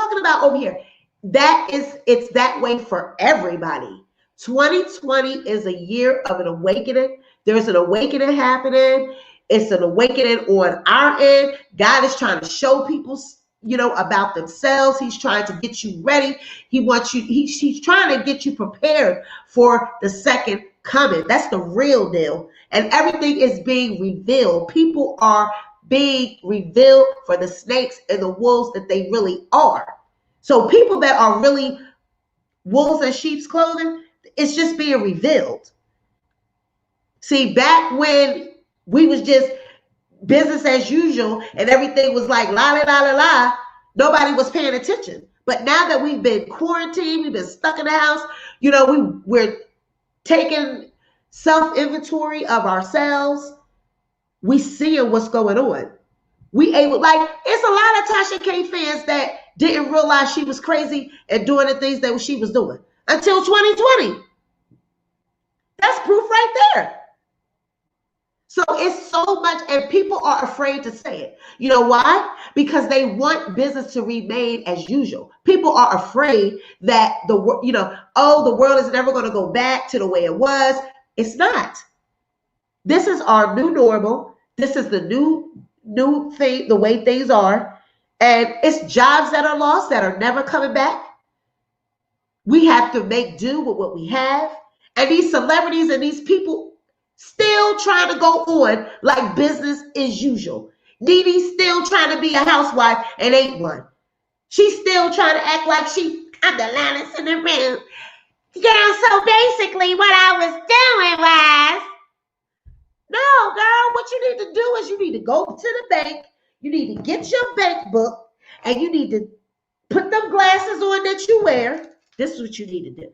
that way for everybody. 2020 is a year of an awakening. There's an awakening happening. It's an awakening on our end. God is trying to show people, about themselves. He's trying to get you ready. He's trying to get you prepared for the second coming. That's the real deal. And everything is being revealed. People are being revealed for the snakes and the wolves that they really are. So people that are really wolves in sheep's clothing, it's just being revealed. See, back when we was just business as usual and everything was like la la la la la, nobody was paying attention. But now that we've been quarantined, we've been stuck in the house, we're taking self-inventory of ourselves. We seeing what's going on. It's a lot of Tasha K fans that didn't realize she was crazy and doing the things that she was doing until 2020. That's proof right there. So it's so much, and people are afraid to say it. You know why? Because they want business to remain as usual. People are afraid that the world is never going to go back to the way it was. It's not. This is our new normal. This is the new thing, the way things are. And it's jobs that are lost that are never coming back. We have to make do with what we have. And these celebrities and these people still trying to go on like business as usual. NeNe's still trying to be a housewife and ain't one. She's still trying to act like I'm the loudest in the room. Yeah, so basically what I was doing was, no, girl, what you need to do is you need to go to the bank, you need to get your bank book, and you need to put them glasses on that you wear. This is what you need to do.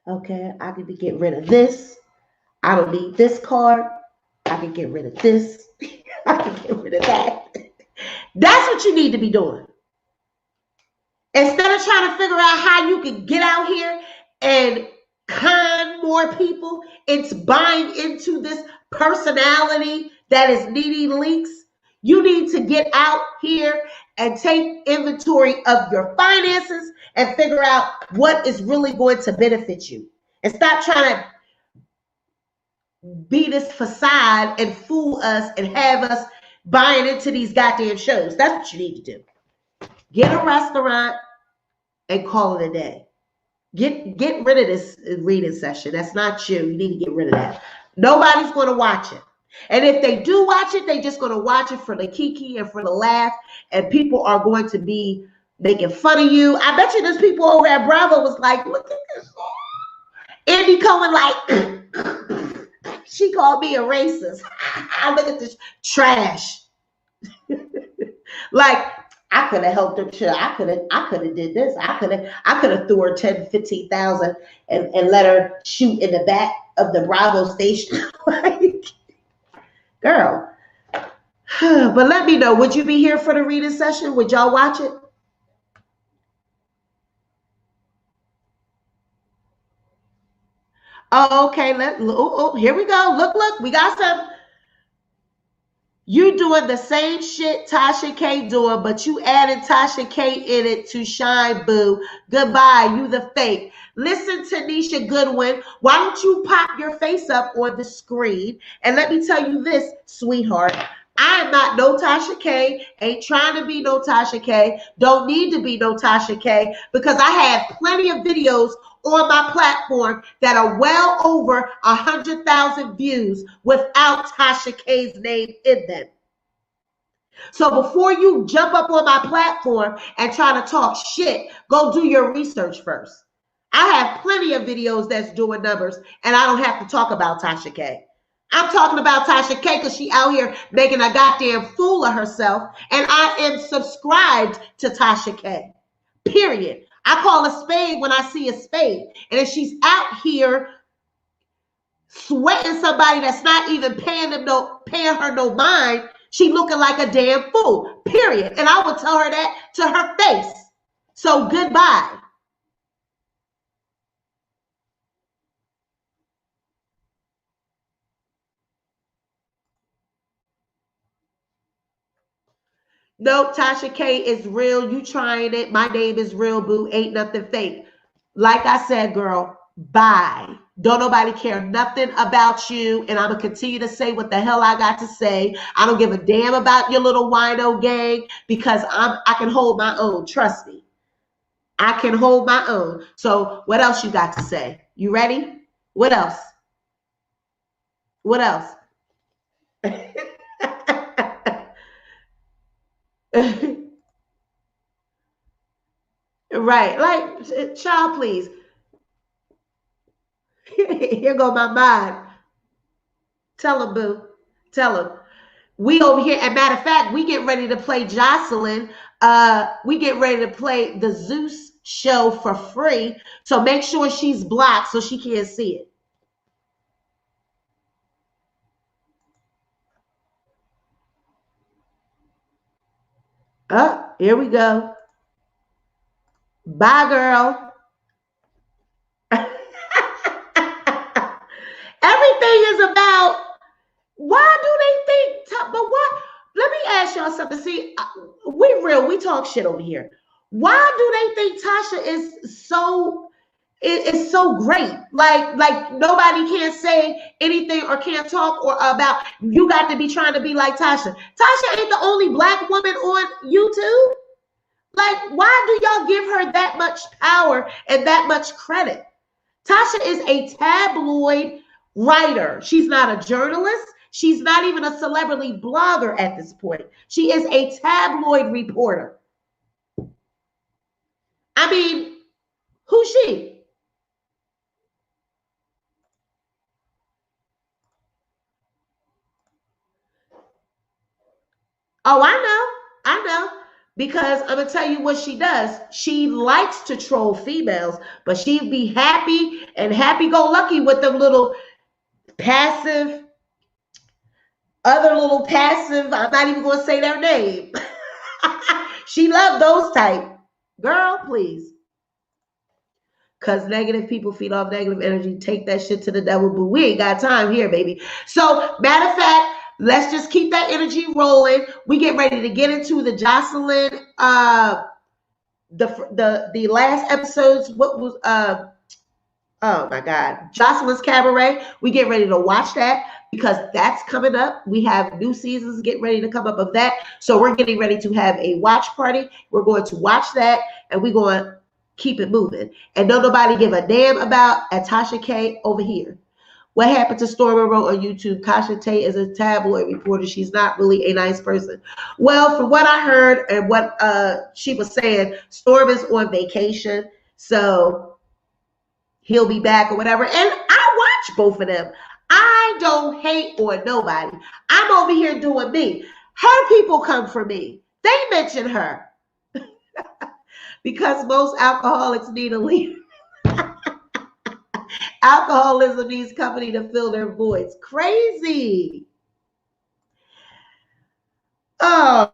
Okay, I need to get rid of this. I don't need this card. I can get rid of this. I can get rid of that. That's what you need to be doing. Instead of trying to figure out how you can get out here and con more people into buying into this personality that is NeNe Leakes, you need to get out here and take inventory of your finances and figure out what is really going to benefit you. And stop trying to be this facade and fool us and have us buying into these goddamn shows. That's what you need to do. Get a restaurant and call it a day. Get rid of this reading session. That's not you. You need to get rid of that. Nobody's going to watch it. And if they do watch it, they're just going to watch it for the kiki and for the laugh. And people are going to be making fun of you. I bet you there's people over at Bravo was like, look at this. Andy Cohen like, she called me a racist. I look at this trash. Like, I could have helped her. I could have did this. I could have threw her 10, 15,000 and let her shoot in the back of the Bravo station. Like, girl. But let me know, would you be here for the reading session? Would y'all watch it? Oh, okay. Here we go. Look, we got some. You doing the same shit Tasha K doing, but you added Tasha K in it to shine, boo. Goodbye, you the fake. Listen to Nisha Goodwin. Why don't you pop your face up on the screen? And let me tell you this, sweetheart. I am not no Tasha K. Ain't trying to be no Tasha K. Don't need to be no Tasha K because I have plenty of videos on my platform that are well over 100,000 views without Tasha K's name in them. So before you jump up on my platform and try to talk shit, go do your research first. I have plenty of videos that's doing numbers, and I don't have to talk about Tasha K. I'm talking about Tasha K because she out here making a goddamn fool of herself, and I am subscribed to Tasha K. Period. I call a spade when I see a spade. And if she's out here sweating somebody that's not even paying her no mind, she looking like a damn fool. Period. And I will tell her that to her face. So goodbye. Nope, Tasha K is real. You trying it. My name is real, boo. Ain't nothing fake. Like I said, girl, bye. Don't nobody care nothing about you. And I'm going to continue to say what the hell I got to say. I don't give a damn about your little wino gang because I can hold my own. Trust me. I can hold my own. So what else you got to say? You ready? What else? What else? Right. Like, child, please. Here go my mind. Tell him, boo. Tell him. We over here, and matter of fact, we get ready to play Jocelyn. We get ready to play the Zeus show for free. So make sure she's blocked so she can't see it. Here we go. Bye, girl. Everything is about why do they think, but what? Let me ask y'all something. See, we real, we talk shit over here. Why do they think Tasha is so is so great? Like nobody can say anything or can't talk or about you got to be trying to be like Tasha. Tasha ain't the only black woman on YouTube. Like, why do y'all give her that much power and that much credit? Tasha is a tabloid writer. She's not a journalist. She's not even a celebrity blogger at this point. She is a tabloid reporter. I mean, who's she? Oh, I know. I know. Because I'm going to tell you what she does. She likes to troll females, but she'd be happy and happy go lucky with them little passive, other little passive. I'm not even going to say their name. She loved those type. Girl, please. Because negative people feed off negative energy. Take that shit to the devil, but we ain't got time here, baby. So, matter of fact, let's just keep that energy rolling. We get ready to get into the Jocelyn, the last episodes. What was oh my God, Jocelyn's Cabaret. We get ready to watch that because that's coming up. We have new seasons getting ready to come up of that. So we're getting ready to have a watch party. We're going to watch that and we're going to keep it moving. And don't nobody give a damn about Tasha K over here. What happened to Stormy wrote on YouTube? Tasha Tate is a tabloid reporter. She's not really a nice person. Well, from what I heard and what she was saying, Storm is on vacation. So he'll be back or whatever. And I watch both of them. I don't hate on nobody. I'm over here doing me. Her people come for me. They mention her. Because most alcoholics need a leader. Alcoholism needs company to fill their voids. Crazy. Oh,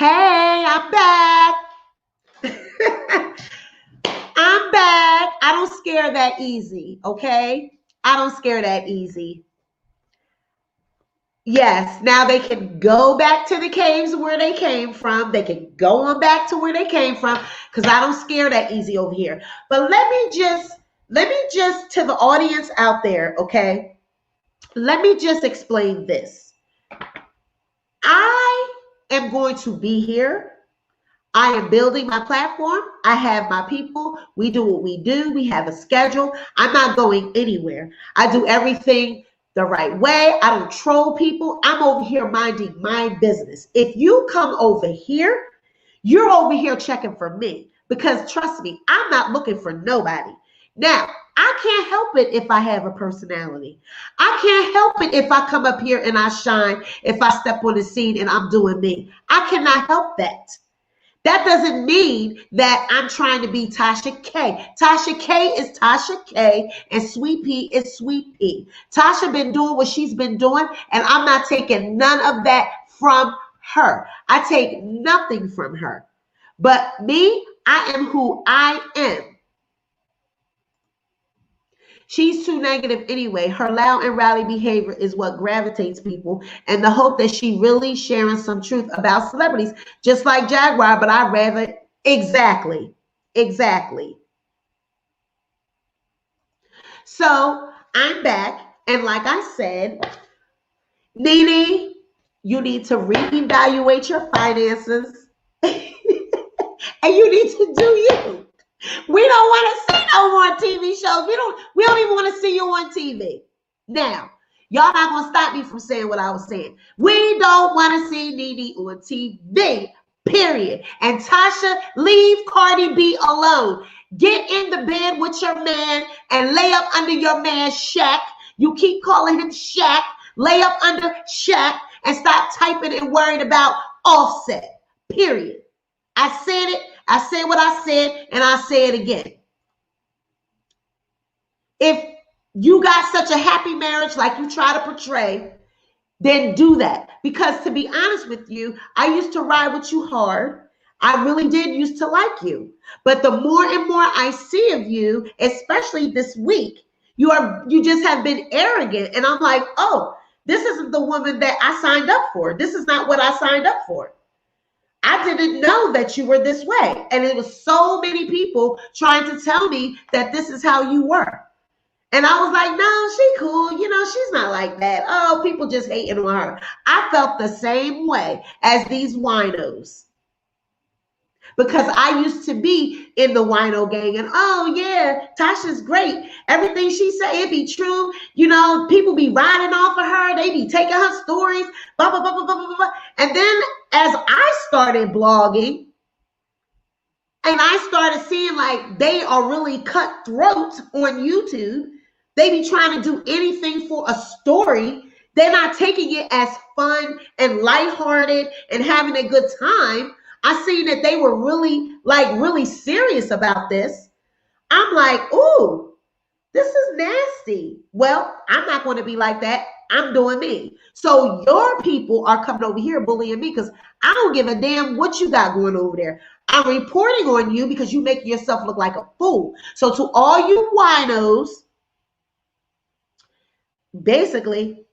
Hey, I'm back. I'm back. I don't scare that easy, okay? I don't scare that easy. Yes, now they can go back to the caves where they came from. They can go on back to where they came from because I don't scare that easy over here. But let me just to the audience out there, okay? Let me just explain this. I am going to be here. I am building my platform. I have my people. We do what we do. We have a schedule. I'm not going anywhere. I do everything the right way. I don't troll people. I'm over here minding my business. If you come over here, you're over here checking for me because trust me, I'm not looking for nobody. Now, I can't help it if I have a personality. I can't help it if I come up here and I shine, if I step on the scene and I'm doing me. I cannot help that. That doesn't mean that I'm trying to be Tasha K. Tasha K is Tasha K and Sweet Pea is Sweet Pea. Tasha been doing what she's been doing and I'm not taking none of that from her. I take nothing from her. But me, I am who I am. She's too negative anyway. Her loud and rowdy behavior is what gravitates people, and the hope that she really sharing some truth about celebrities, just like Jaguar, but I'd rather exactly. So I'm back, and like I said, NeNe, you need to reevaluate your finances, and you need to do you. We don't want to see no more TV shows. We don't even want to see you on TV. Now, y'all not going to stop me from saying what I was saying. We don't want to see NeNe on TV, period. And Tasha, leave Cardi B alone. Get in the bed with your man and lay up under your man's Shaq. You keep calling him Shaq. Lay up under Shaq and stop typing and worrying about Offset, period. I said it. I said what I said, and I'll say it again. If you got such a happy marriage like you try to portray, then do that. Because to be honest with you, I used to ride with you hard. I really did used to like you. But the more and more I see of you, especially this week, you just have been arrogant. And I'm like, oh, this isn't the woman that I signed up for. This is not what I signed up for. I didn't know that you were this way. And it was so many people trying to tell me that this is how you were. And I was like, no, she cool. You know, she's not like that. Oh, people just hating on her. I felt the same way as these winos. Because I used to be in the wino gang and, oh, yeah, Tasha's great. Everything she say, it be true. You know, people be riding off of her. They be taking her stories, blah, blah, blah, blah, blah, blah, blah. And then as I started blogging and I started seeing like they are really cutthroat on YouTube, they be trying to do anything for a story. They're not taking it as fun and lighthearted and having a good time. I seen that they were really serious about this. I'm like, ooh, this is nasty. Well, I'm not going to be like that. I'm doing me. So your people are coming over here bullying me because I don't give a damn what you got going over there. I'm reporting on you because you make yourself look like a fool. So to all you winos, basically,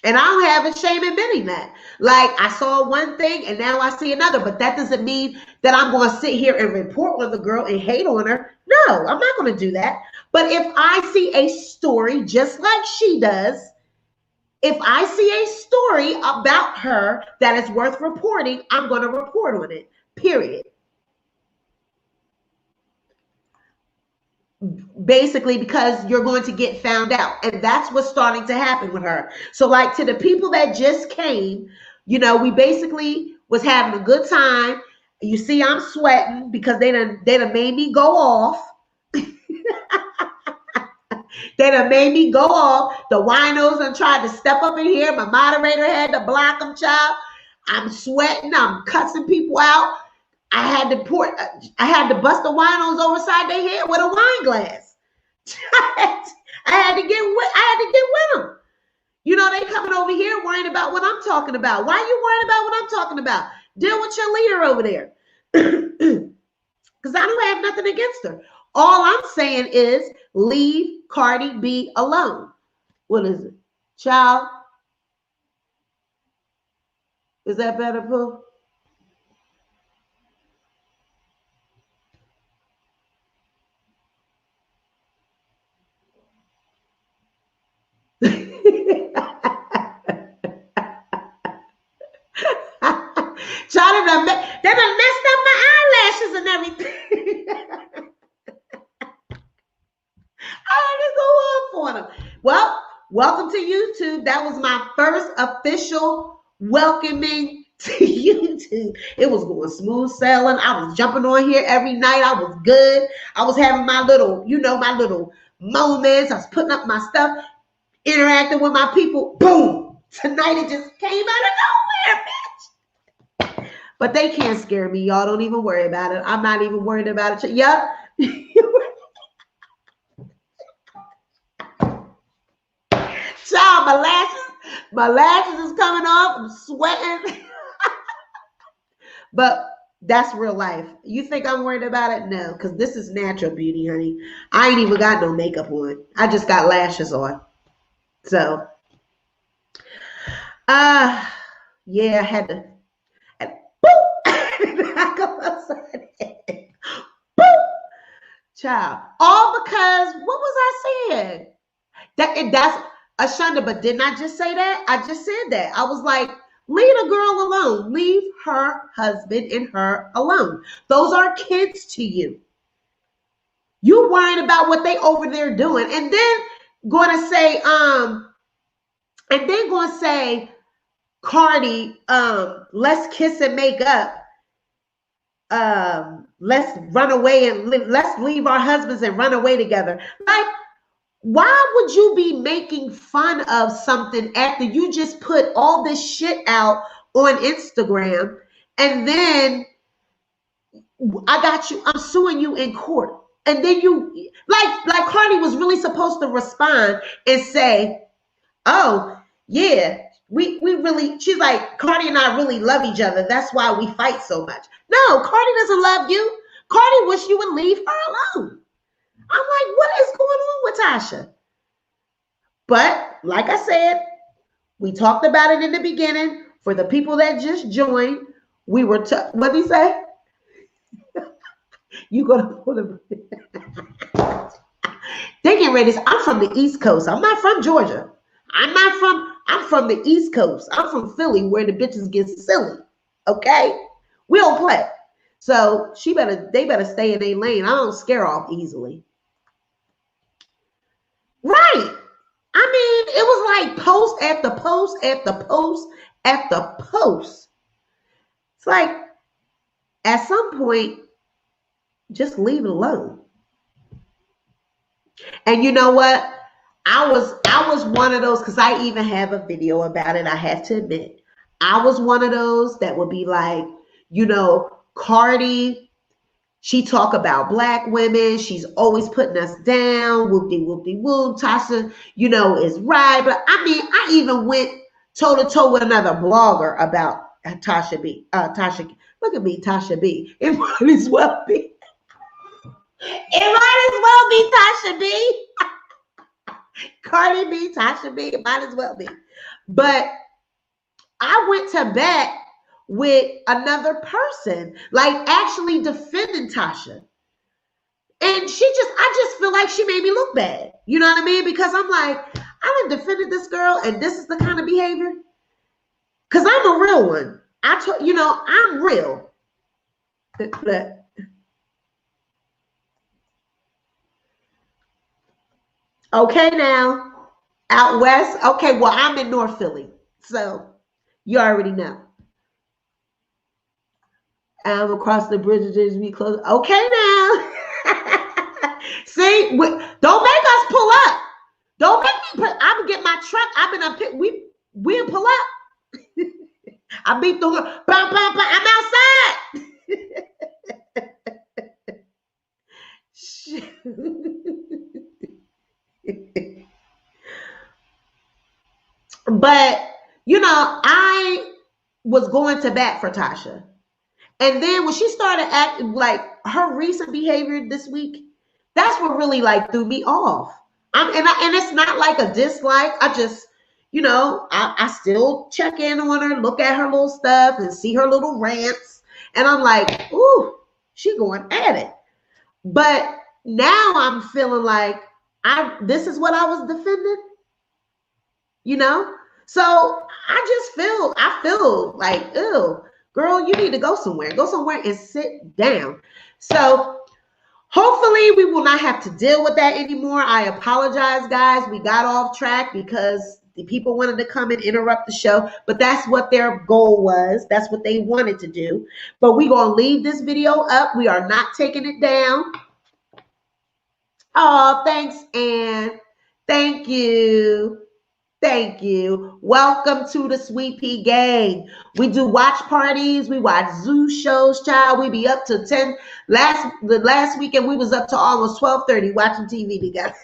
and I don't have a shame admitting that. Like, I saw one thing and now I see another, but that doesn't mean that I'm going to sit here and report on the girl and hate on her. No, I'm not going to do that. But if I see a story just like she does, if I see a story about her that is worth reporting, I'm going to report on it, period. Basically, because you're going to get found out. And that's what's starting to happen with her. So like to the people that just came, you know, we basically was having a good time. You see, I'm sweating because they done made me go off. They done made me go off. The winos done tried to step up in here. My moderator had to block them, child. I'm sweating. I'm cussing people out. I had to bust the winos overside their head with a wine glass. I had to get with them. You know, they coming over here worrying about what I'm talking about. Why are you worrying about what I'm talking about? Deal with your leader over there. Because I don't have nothing against her. All I'm saying is leave Cardi B alone. What is it? Child? Is that better, Pooh? Child, they done messed up my eyelashes and everything. I had to go up for them. Well, welcome to YouTube. That was my first official welcoming to YouTube. It was going smooth sailing. I was jumping on here every night. I was good. I was having my little, my little moments. I was putting up my stuff, interacting with my people. Boom. Tonight it just came out of nowhere, bitch. But they can't scare me. Y'all don't even worry about it. I'm not even worried about it. Yep. Child, my lashes is coming off. I'm sweating. But that's real life. You think I'm worried about it? No, because this is natural beauty, honey. I ain't even got no makeup on. I just got lashes on. So, yeah, I had to boop. I go outside. Boop. Child. All because, what was I saying? That's Ashonda, but didn't I just say that? I just said that. I was like, leave the girl alone. Leave her husband and her alone. Those are kids to you. You worrying about what they over there doing. And then going to say, Cardi, let's kiss and make up. Let's run away and let's leave our husbands and run away together. Like, why would you be making fun of something after you just put all this shit out on Instagram and then I got you, I'm suing you in court. And then you, like Cardi was really supposed to respond and say, oh, yeah, we really, she's like, Cardi and I really love each other. That's why we fight so much. No, Cardi doesn't love you. Cardi wish you would leave her alone. I'm like, what is going on with Tasha? But like I said, we talked about it in the beginning. For the people that just joined, we were, what did he say? You gonna put him. They get ready. I'm from the East Coast. I'm not from Georgia. I'm from the East Coast. I'm from Philly where the bitches get silly. Okay? We don't play. So they better stay in their lane. I don't scare off easily. Right. I mean, it was like post after post after post after post. It's like at some point, just leave it alone. And you know what? I was one of those, because I even have a video about it, I have to admit. I was one of those that would be like, Cardi, she talk about black women. She's always putting us down. Whoop-de-whoop-de-whoop. Tasha, is right. But I mean, I even went toe-to-toe with another blogger about Tasha B. Tasha, look at me, Tasha B. It might as well be. It might as well be Tasha B. Cardi B, Tasha B. It might as well be. But I went to bat with another person, like actually defending Tasha. And I just feel like she made me look bad. You know what I mean? Because I'm like, I done defended this girl and this is the kind of behavior. Because I'm a real one. I'm real. Okay, now. Out west? Okay, well, I'm in North Philly. So, you already know. I'm across the bridge, just be close. Okay, now. See, don't make us pull up. Don't make me put. I'm gonna get my truck. I've been up. We'll pull up. I beat the horn. Bam, bam, bam. I'm outside. But, I was going to bat for Tasha. And then when she started acting like her recent behavior this week, that's what really like threw me off. And it's not like a dislike. I just, I still check in on her, look at her little stuff and see her little rants. And I'm like, ooh, she going at it. But now I'm feeling like this is what I was defending, So I feel like, ew, girl, you need to go somewhere. Go somewhere and sit down. So hopefully we will not have to deal with that anymore. I apologize, guys. We got off track because the people wanted to come and interrupt the show, but that's what their goal was. That's what they wanted to do. But we're going to leave this video up. We are not taking it down. Oh, thanks, Ann. Thank you. Thank you. Welcome to the Sweet Pea Gang. We do watch parties. We watch zoo shows, child. We be up to 10. The last weekend, we was up to almost 12:30 watching TV together.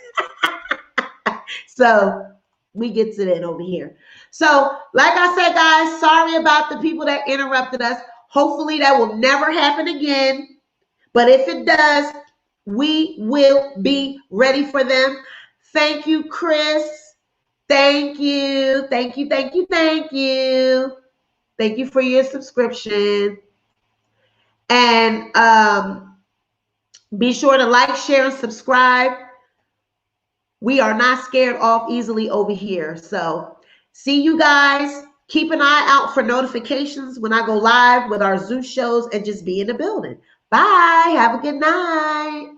So we get to that over here. So like I said, guys, sorry about the people that interrupted us. Hopefully that will never happen again. But if it does, we will be ready for them. Thank you, Chris. Thank you. Thank you. Thank you. Thank you. Thank you for your subscription. And be sure to like, share, and subscribe. We are not scared off easily over here. So see you guys. Keep an eye out for notifications when I go live with our zoo shows and just be in the building. Bye. Have a good night.